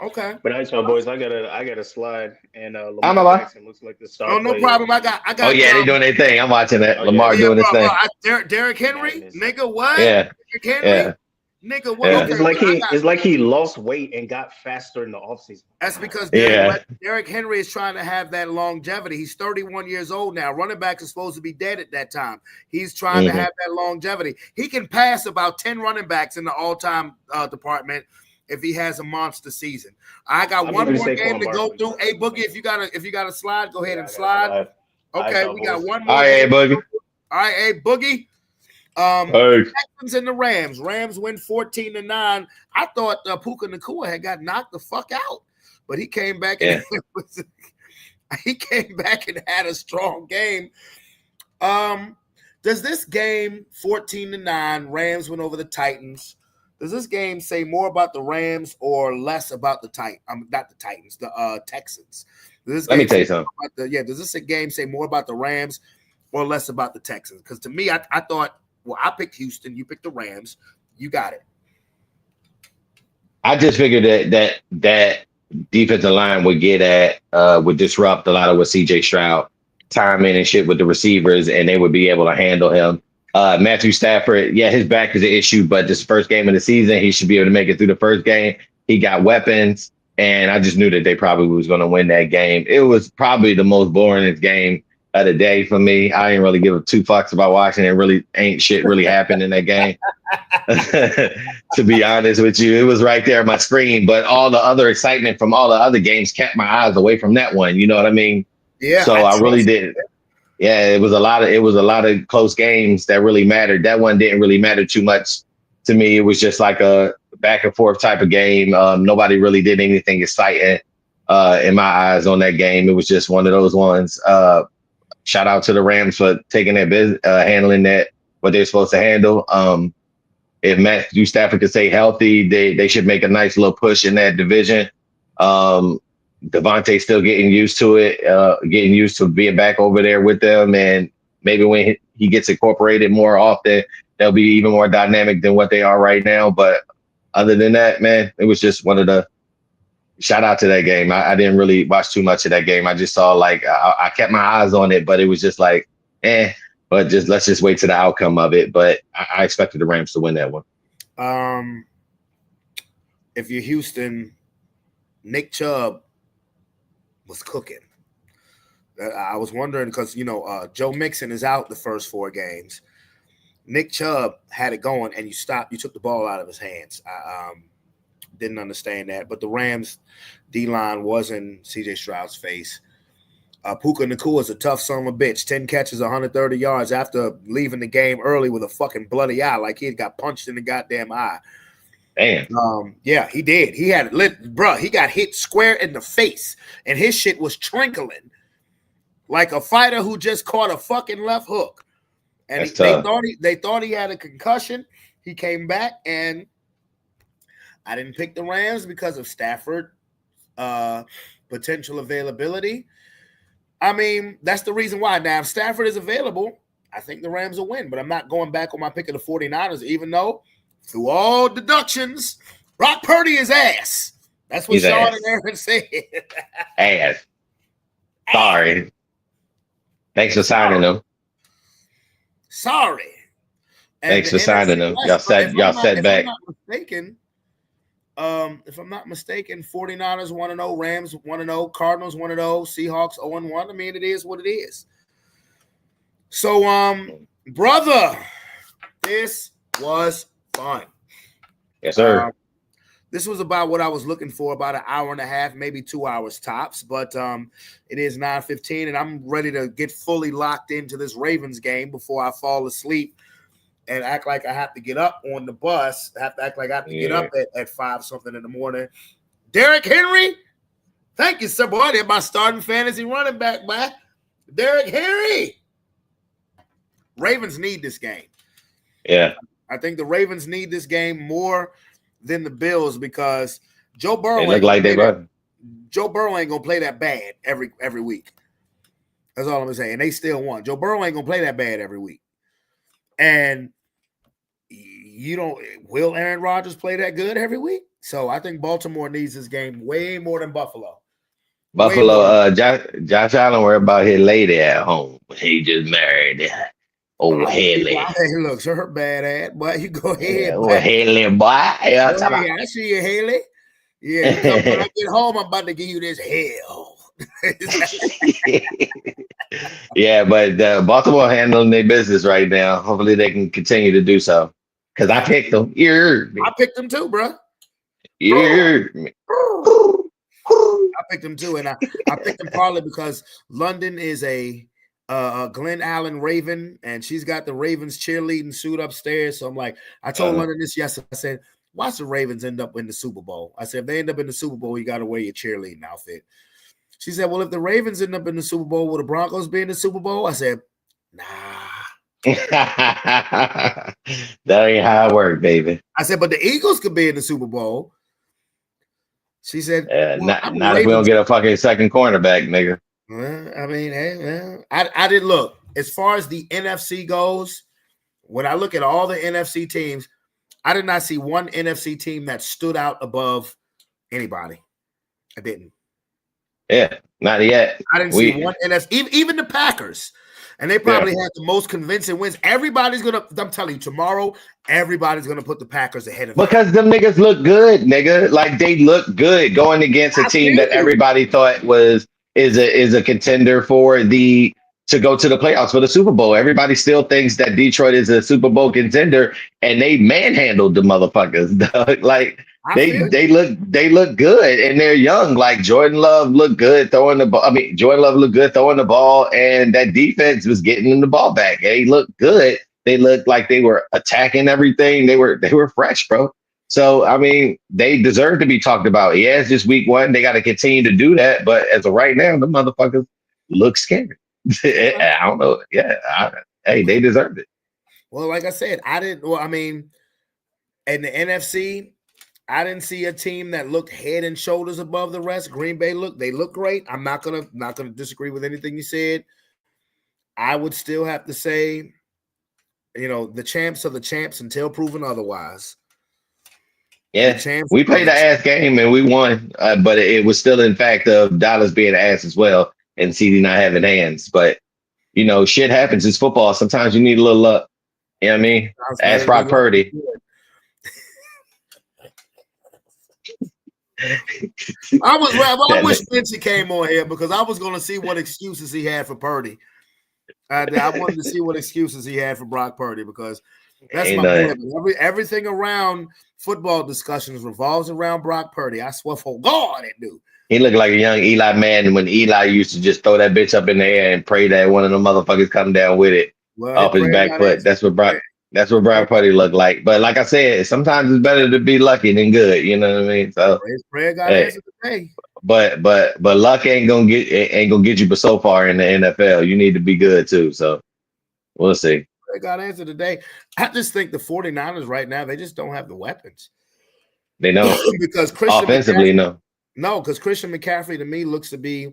Okay. But I tell boys, I gotta slide, and I'm Lamar about. Jackson looks like the star Oh, no player. problem. I got. Oh yeah, they doing their thing. I'm watching that. Oh, yeah. Lamar Yeah, doing his thing. Derrick Henry, Madness. nigga, what? Yeah, Derrick Henry, yeah. nigga, what? Yeah. Okay, It's like he lost weight and got faster in the offseason. that's because Yeah. Derrick Henry is trying to have that longevity. He's 31 years old now. Running backs are supposed to be dead at that time. He's trying to have that longevity. He can pass about 10 running backs in the all-time department if he has a monster season. I got one more game to go through. Hey, Boogie, if you got a slide, go ahead and slide. Okay, we got one more. All right, Boogie. All right, hey, Boogie. The Texans and the Rams. Rams win 14-9. I thought Puka Nacua had got knocked the fuck out, but he came back and had a strong game. Does this game 14-9, Rams went over the Titans? Does this game say more about the Rams or less about the not the Titans, the Texans? Let me tell you something. Does this game say more about the Rams or less about the Texans? Because to me, I thought, well, I picked Houston, you picked the Rams, you got it. I just figured that defensive line would disrupt a lot of what CJ Stroud timing and shit with the receivers, and they would be able to handle him. Matthew Stafford, yeah, his back is an issue, but this first game of the season, he should be able to make it through the first game. He got weapons, and I just knew that they probably was going to win that game. It was probably the most boring game of the day for me. I didn't really give two fucks about watching it. Really ain't shit really happened in that game. To be honest with you, it was right there on my screen, but all the other excitement from all the other games kept my eyes away from that one. You know what I mean? Yeah. So I really didn't. Yeah, it was a lot of close games that really mattered. That one didn't really matter too much to me. It was just like a back and forth type of game. Nobody really did anything exciting in my eyes on that game. It was just one of those ones. Shout out to the Rams for taking that business, handling that what they're supposed to handle. If Matthew Stafford could stay healthy, they should make a nice little push in that division. Devontae's still getting used to it, getting used to being back over there with them. And maybe when he gets incorporated more often, they'll be even more dynamic than what they are right now. But other than that, man, it was just one of the shout out to that game. I didn't really watch too much of that game. I just saw I kept my eyes on it, but it was just like, but let's just wait to the outcome of it. But I expected the Rams to win that one. If you're Houston, Nick Chubb was cooking. I was wondering because, Joe Mixon is out the first 4 games. Nick Chubb had it going, and you took the ball out of his hands. I didn't understand that. But the Rams D-line was in C.J. Stroud's face. Puka Nacua is a tough son of a bitch. 10 catches, 130 yards after leaving the game early with a fucking bloody eye, like he had got punched in the goddamn eye. Damn. Yeah, he did. He had it lit, bro. He got hit square in the face, and his shit was trickling like a fighter who just caught a fucking left hook. And they thought he had a concussion. He came back, and I didn't pick the Rams because of Stafford potential availability. I mean, that's the reason why. Now, if Stafford is available, I think the Rams will win, but I'm not going back on my pick of the 49ers, even though through all deductions, Brock Purdy is ass. That's what Sean and Aaron said. Ass. Sorry. Thanks for signing them. Sorry. Thanks for signing them. Y'all set back. If I'm not mistaken, 49ers 1-0, Rams 1-0, Cardinals 1-0, Seahawks 0-1. I mean, it is what it is. So, brother, this was fun. Yes, sir. This was about what I was looking for, about an hour and a half, maybe 2 hours tops. But it is 9:15, and I'm ready to get fully locked into this Ravens game before I fall asleep and act like I have to get up on the bus. I have to act like I have to get up at 5-something in the morning. Derrick Henry, thank you, sir. Boy, they're my starting fantasy running back, man. Derrick Henry. Ravens need this game. Yeah. I think the Ravens need this game more than the Bills because Joe Burrow ain't gonna play that bad every week. That's all I'm gonna say. And they still won. Joe Burrow ain't gonna play that bad every week. And will Aaron Rodgers play that good every week? So I think Baltimore needs this game way more than Buffalo. Buffalo, Josh Allen worried about his lady at home. He just married Haley. Hey, look, her bad ass, boy. You go ahead, Haley, boy. Yeah, go ahead. I see you, Haley. Yeah, you come when I get home, I'm about to give you this hell. Yeah, but Baltimore handling their business right now. Hopefully, they can continue to do so. Because I picked them. I picked them too, bro. I picked them too, and I picked them partly because London is a Glen Allen Raven, and she's got the Ravens cheerleading suit upstairs. So I'm like, I told London this yesterday. I said, watch the Ravens end up in the Super Bowl. I said, if they end up in the Super Bowl, you got to wear your cheerleading outfit. She said, well, if the Ravens end up in the Super Bowl, will the Broncos be in the Super Bowl? I said, nah. That ain't how it works, baby. I said, but the Eagles could be in the Super Bowl. She said, not if we don't get a fucking second cornerback, nigga. Well, I mean, hey, I did look. As far as the NFC goes, when I look at all the NFC teams, I did not see one NFC team that stood out above anybody. I didn't. Yeah, not yet. I didn't see one NFC, even the Packers. And they probably had the most convincing wins. Everybody's going to, I'm telling you, tomorrow, everybody's going to put the Packers ahead of them. Because them niggas look good, nigga. Like, they look good going against a team that everybody thought is a contender to go to the playoffs for the Super Bowl. Everybody still thinks that Detroit is a Super Bowl contender, and they manhandled the motherfuckers. Like, they look good, and they're young. Like, Jordan Love looked good throwing the ball. I mean, Jordan Love looked good throwing the ball, and that defense was getting them the ball back. They looked good. They looked like they were attacking everything. They were fresh, bro. So, I mean, they deserve to be talked about. Yeah, it's just week one. They got to continue to do that. But as of right now, the motherfuckers look scared. I don't know. Yeah. Hey, they deserved it. Well, like I said, in the NFC, I didn't see a team that looked head and shoulders above the rest. Green Bay they look great. I'm not gonna disagree with anything you said. I would still have to say, the champs are the champs until proven otherwise. Yeah, we played an ass game and we won, but it was still in fact of Dallas being ass as well and CD not having hands. But shit happens. It's football. Sometimes you need a little luck. You know what I mean? Ask Brock Purdy. I wish Spencer came on here because I was going to see what excuses he had for Purdy. I wanted to see what excuses he had for Brock Purdy because that's my point. Everything around football discussions revolves around Brock Purdy. I swear for God it do. He looked like a young Eli Manning when Eli used to just throw that bitch up in the air and pray that one of the motherfuckers come down with it off his back foot. That's what Brock Purdy looked like. But like I said, sometimes it's better to be lucky than good. You know what I mean? So prayer got answered today. But luck ain't gonna get you but so far in the NFL. You need to be good too. So we'll see. Prayer got answered today. I just think the 49ers right now, they just don't have the weapons. They don't. Because Christian offensively, no. No, because Christian McCaffrey to me looks to be,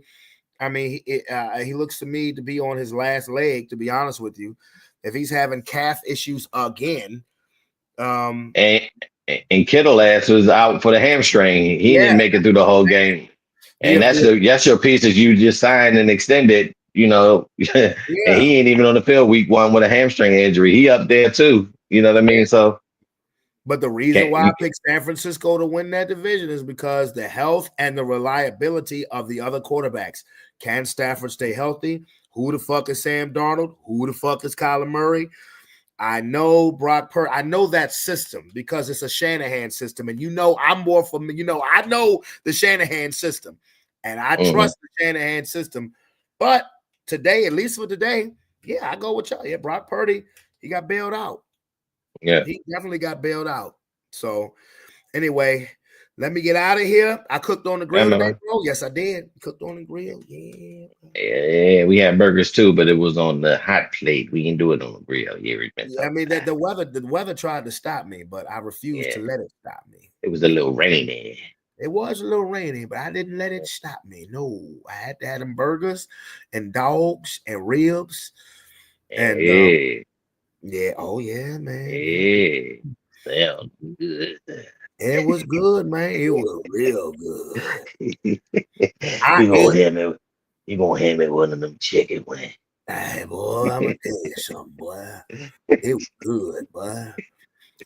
he looks to me to be on his last leg, to be honest with you. If he's having calf issues again. And Kittle ass was out for the hamstring. He didn't make it through the whole game. And that's your piece that you just signed and extended, and he ain't even on the field week one with a hamstring injury. He up there too. You know what I mean? So. But the reason why I picked San Francisco to win that division is because the health and the reliability of the other quarterbacks. Can Stafford stay healthy? Who the fuck is Sam Darnold? Who the fuck is Kyler Murray? I know Brock Purdy. I know that system because it's a Shanahan system. And I'm more from, I know the Shanahan system. And I trust the Shanahan system. But today, at least for today, I go with y'all. Yeah, Brock Purdy, he got bailed out. Yeah, he definitely got bailed out. So, anyway, let me get out of here. I cooked on the grill today, bro. Yes, I did. Cooked on the grill. Yeah, we had burgers too, but it was on the hot plate. We didn't do it on the grill. I mean, the weather tried to stop me, but I refused to let it stop me. It was a little rainy. It was a little rainy, but I didn't let it stop me. No, I had to have them burgers and dogs and ribs and. Yeah, oh yeah, man. Yeah, sound good. It was good, man. It was real good. He I gonna ate. hand me. He gonna hand me one of them chicken wings. Hey, boy, I'm gonna tell you something, boy. It was good, boy.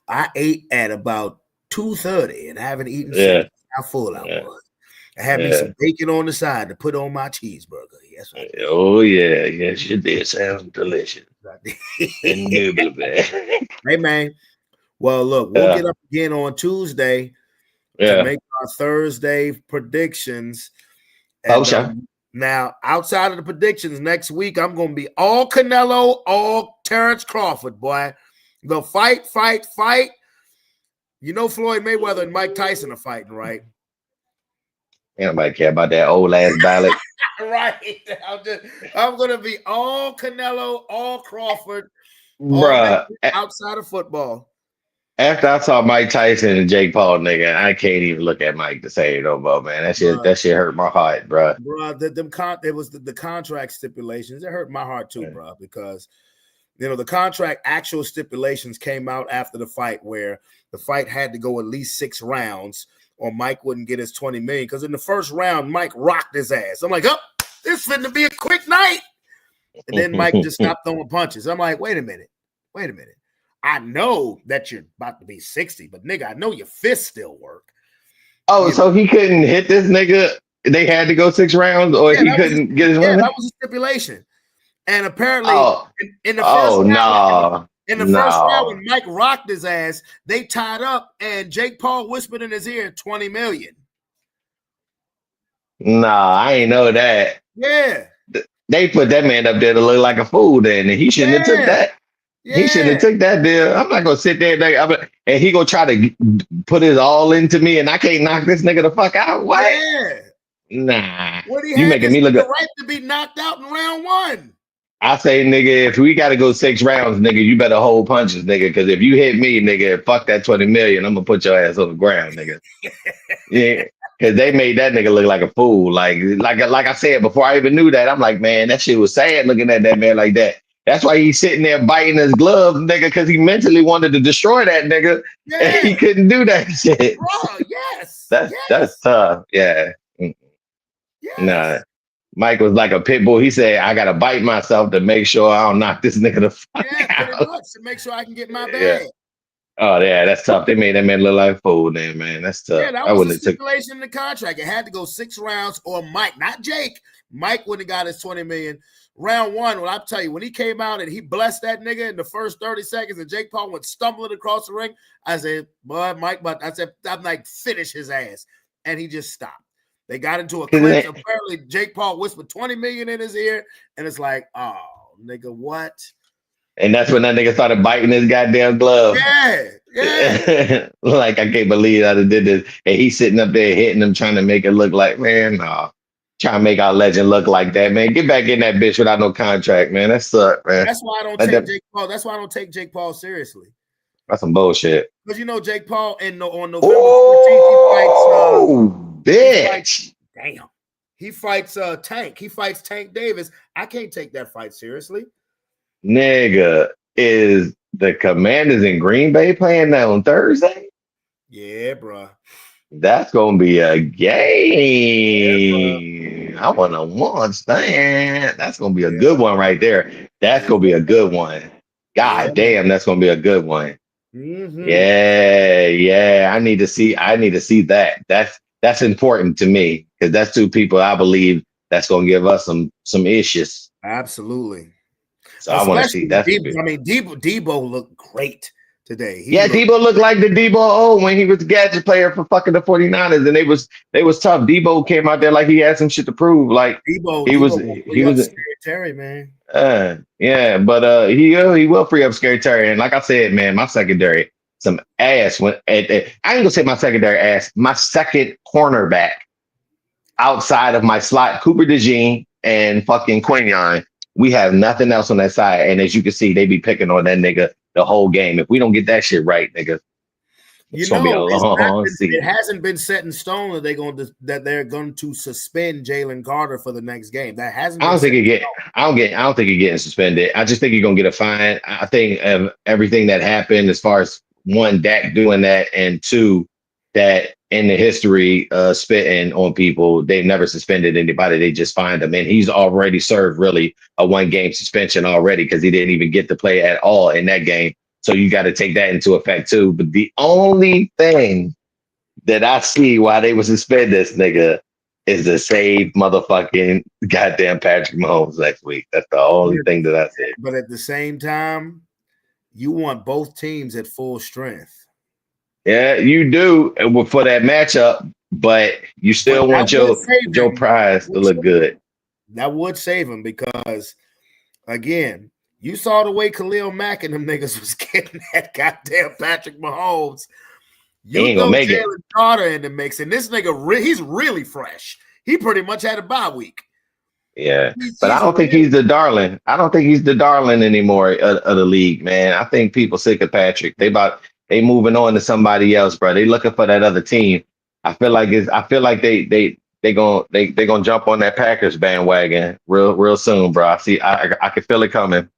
I ate at about 2:30 and I haven't eaten Yeah. since. How full I Yeah. was. I had me Yeah. some bacon on the side to put on my cheeseburger. Yes, I did. Oh yeah, yes, you did. Sounds delicious. Indubitably. Hey, man. Well, look, we'll get up again on Tuesday to Yeah. make our Thursday predictions. Oh, And sure. now, outside of the predictions, next week I'm going to be all Canelo, all Terrence Crawford, boy. The fight. You know Floyd Mayweather and Mike Tyson are fighting, right? Ain't nobody care about that old ass ballot. Right. I'm going to be all Canelo, all Crawford, all Bruh, outside of football. after I saw Mike Tyson and Jake Paul, nigga, I can't even look at Mike the same no more, man. That shit hurt my heart, bruh. It was the contract stipulations. It hurt my heart too, bro, because the contract actual stipulations came out after the fight where the fight had to go at least 6 rounds or Mike wouldn't get his 20 million. Because in the first round, Mike rocked his ass. I'm like, oh, this finna be a quick night. And then Mike just stopped throwing punches. I'm like, wait a minute. I know that you're about to be 60, but nigga, I know your fists still work. Oh, so he couldn't hit this nigga? They had to go 6 rounds, or he couldn't get his money? That was a stipulation. And apparently, in the first round, when Mike rocked his ass, they tied up, and Jake Paul whispered in his ear, 20 million. Nah, I ain't know that. Yeah. They put that man up there to look like a fool then, and he shouldn't have took that. Yeah. He shouldn't have took that deal. I'm not gonna sit there and he gonna try to put his all into me, and I can't knock this nigga the fuck out. What? Yeah. Nah. You making me look the right to be knocked out in round 1. I say, nigga, if we gotta go 6 rounds, nigga, you better hold punches, nigga. Because if you hit me, nigga, fuck that 20 million. I'm gonna put your ass on the ground, nigga. Yeah. Because they made that nigga look like a fool. Like I said, before I even knew that, I'm like, man, that shit was sad looking at that man like that. That's why he's sitting there biting his glove, nigga, because he mentally wanted to destroy that nigga. Yeah. And he couldn't do that shit. Bro, yes. That's tough. Yeah. Yes. Nah. Mike was like a pit bull. He said, I gotta bite myself to make sure I don't knock this nigga the fuck out. Pretty much, to make sure I can get my bag. Yeah. Oh yeah, that's tough. They made that man look like a fool then, man. That's tough. Yeah, that was the stipulation in the contract. It had to go 6 rounds or Mike, not Jake. Mike wouldn't have got his 20 million. Round 1, well, I'll tell you, when he came out and he blessed that nigga in the first 30 seconds and Jake Paul went stumbling across the ring, I said, boy, Mike, but I said, I'm like, finish his ass. And he just stopped. They got into a clinch. Apparently, Jake Paul whispered 20 million in his ear, and it's like, oh, nigga, what? And that's when that nigga started biting his goddamn glove. Yeah. Like, I can't believe I did this. And he's sitting up there hitting him, trying to make it look like, man, no. Trying to make our legend look like that, man. Get back in that bitch without no contract, man. That sucks, man. That's why I don't take Jake Paul. That's why I don't take Jake Paul seriously. That's some bullshit. Because Jake Paul on November 14th, bitch. He fights Tank. He fights Tank Davis. I can't take that fight seriously. Nigga, is the Commanders in Green Bay playing that on Thursday? Yeah, bro. That's gonna be a game. Yeah, I want to watch that. That's gonna be a good one right there. That's gonna be a good one. God damn, that's gonna be a good one. Mm-hmm. Yeah. I need to see that. That's important to me because that's 2 people I believe that's gonna give us some issues. Absolutely. So I want to see that. Debo looked great today. Debo looked like the Debo when he was the gadget player for fucking the 49ers, and they was tough. Debo came out there like he had some shit to prove. Like he was Scary Terry, man. Yeah, but he will free up Scary Terry. And like I said, man, my secondary some ass I ain't gonna say my secondary ass, my second cornerback outside of my slot, Cooper DeJean and fucking Quinion. We have nothing else on that side. And as you can see, they be picking on that nigga the whole game. If we don't get that shit right, nigga, it's gonna be a long season. It hasn't been set in stone that they're going to suspend Jalen Carter for the next game. That hasn't. I don't think he's getting suspended. I just think he's gonna get a fine. I think everything that happened, as far as 1, Dak doing that, and 2, that in the history spitting on people, they've never suspended anybody. They just fined him. And he's already served really a 1-game suspension already because he didn't even get to play at all in that game. So you got to take that into effect too. But the only thing that I see why they would suspend this nigga is to save motherfucking goddamn Patrick Mahomes next week. That's the only thing that I said. But at the same time, you want both teams at full strength. Yeah, you do for that matchup, but you still want your prize to look good. That would save him because, again, you saw the way Khalil Mack and them niggas was getting that goddamn Patrick Mahomes. You ain't gonna make it. Jalen Carter in the mix, and this nigga, he's really fresh. He pretty much had a bye week. Yeah, but I don't think he's the darling. I don't think he's the darling anymore of the league, man. I think people sick of Patrick. They moving on to somebody else, bro. They looking for that other team. I feel like they gonna jump on that Packers bandwagon real soon, bro. I can feel it coming.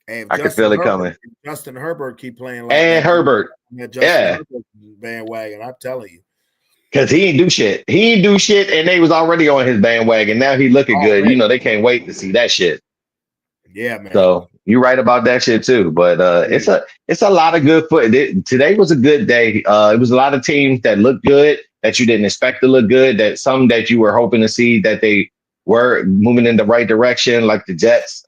And I can feel it coming. Justin Herbert keep playing Herbert. Herbert bandwagon. I'm telling you. Because he ain't do shit. And they was already on his bandwagon. Now he looking good. You know, they can't wait to see that shit. Yeah, man. So you're right about that shit too. But it's a lot of good today was a good day. It was a lot of teams that looked good that you didn't expect to look good. That some that you were hoping to see that they were moving in the right direction, like the Jets.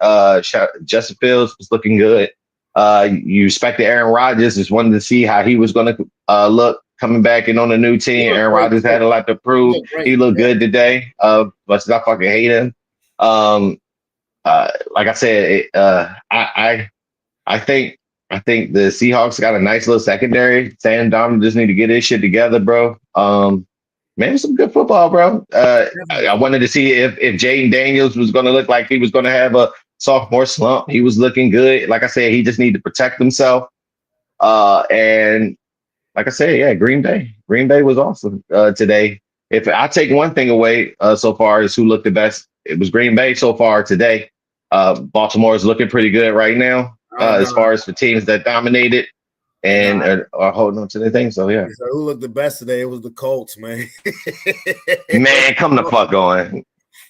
Justin Fields was looking good. You expected Aaron Rodgers, just wanted to see how he was going to look coming back in on a new team. Aaron Rodgers had a lot to prove. He looked good today. But I fucking hate him. Like I said, I think the Seahawks got a nice little secondary. Sam Darnold just need to get his shit together, bro. Man, some good football, bro. I wanted to see if Jaden Daniels was going to look like he was going to have a sophomore slump. He was looking good. Like I said, he just needed to protect himself. And like I said, yeah, Green Bay was awesome today. If I take one thing away so far is who looked the best, it was Green Bay so far today. Baltimore is looking pretty good right now as far as the teams that dominated and are holding on to their thing. So, yeah. So who looked the best today? It was the Colts, man. Man, come the fuck on.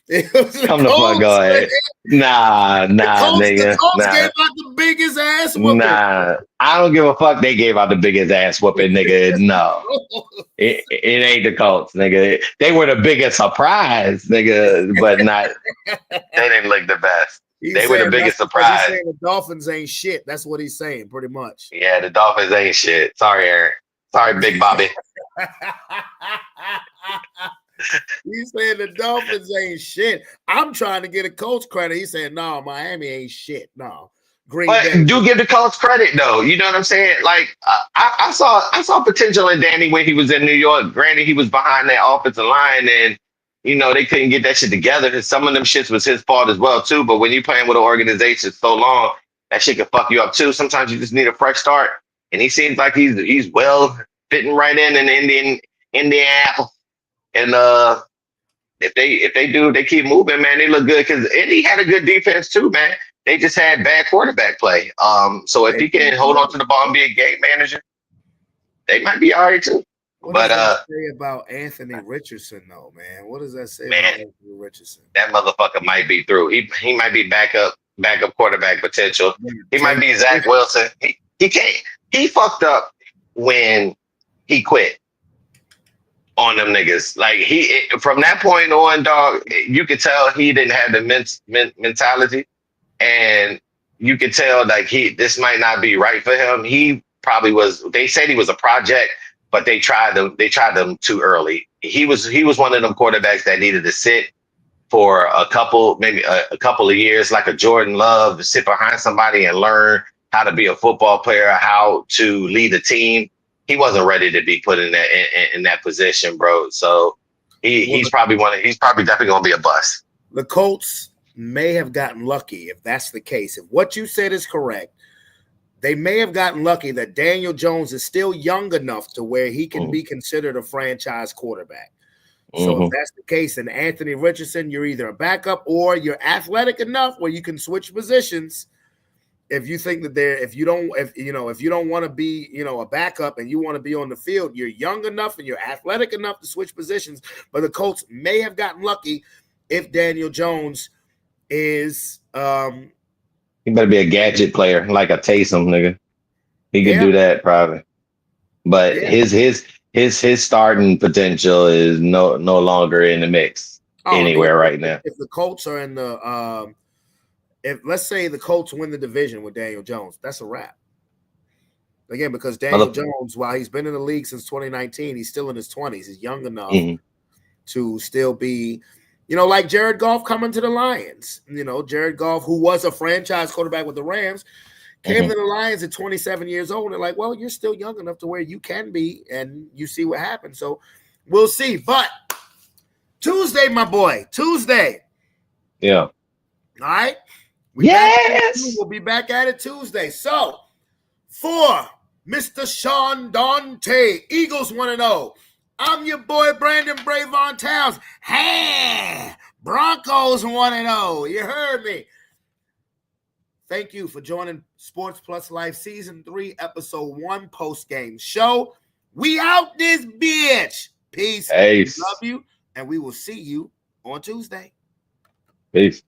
Come the fuck on. Nah, nigga. The Colts gave out the biggest ass whooping. Nah, I don't give a fuck. They gave out the biggest ass whooping, nigga. No, it ain't the Colts, nigga. They were the biggest surprise, nigga, but not. They didn't look the best. They were the biggest surprise. He's saying the Dolphins ain't shit. That's what he's saying, pretty much. Yeah, the Dolphins ain't shit. Sorry, Aaron. Sorry, Big Bobby. He's saying the Dolphins ain't shit. I'm trying to get a Colts credit. He's saying, no, Miami ain't shit. No. Green but Bay. Do give the Colts credit, though. You know what I'm saying? Like, I saw potential in Danny when he was in New York. Granted, he was behind that offensive line, and, you know, they couldn't get that shit together. Some of them shits was his fault as well, too. But when you're playing with an organization so long, that shit can fuck you up, too. Sometimes you just need a fresh start. And he seems like he's well fitting right in Indianapolis. And if they keep moving, man, they look good. Because Indy had a good defense too, man. They just had bad quarterback play. So if he can hold on to the ball and be a game manager, they might be all right too. What does that say about Anthony Richardson, though, man? What does that say about Anthony Richardson? That motherfucker might be through. He might be backup quarterback potential. He might be Zach Wilson. He can't. He fucked up when he quit on them niggas. Like from that point on, dog, you could tell he didn't have the mentality, and you could tell like this might not be right for him. He probably was. They said he was a project, but they tried them too early. He was one of them quarterbacks that needed to sit for a couple of years, like a Jordan Love, to sit behind somebody and learn how to be a football player, how to lead a team. He wasn't ready to be put in that position, bro. So he's probably definitely gonna be a bust. The Colts may have gotten lucky if that's the case. If what you said is correct, they may have gotten lucky that Daniel Jones is still young enough to where he can be considered a franchise quarterback. So if that's the case, and Anthony Richardson, you're either a backup or you're athletic enough where you can switch positions. if you think that if you don't want to be, a backup and you want to be on the field, you're young enough and you're athletic enough to switch positions. But the Colts may have gotten lucky if Daniel Jones is He better be a gadget player, like a Taysom nigga. He could do that probably. But his starting potential is no longer in the mix anywhere right now. If the Colts are in the if let's say the Colts win the division with Daniel Jones, that's a wrap. Again, because Daniel Jones, while he's been in the league since 2019, he's still in his 20s. He's young enough to still be, like Jared Goff coming to the Lions. Jared Goff, who was a franchise quarterback with the Rams, came to the Lions at 27 years old. And like, well, you're still young enough to where you can be, and you see what happens. So we'll see. But Tuesday, my boy, Tuesday. Yeah. All right. We'll be back at it Tuesday. So for Mr. Sean Dante, Eagles 1-0. I'm your boy, Brandon Bravon Towns. Hey, Broncos 1-0. You heard me. Thank you for joining Sports Plus Life Season 3, Episode 1 post-game show. We out this bitch. Peace. Peace. Love you, and we will see you on Tuesday. Peace.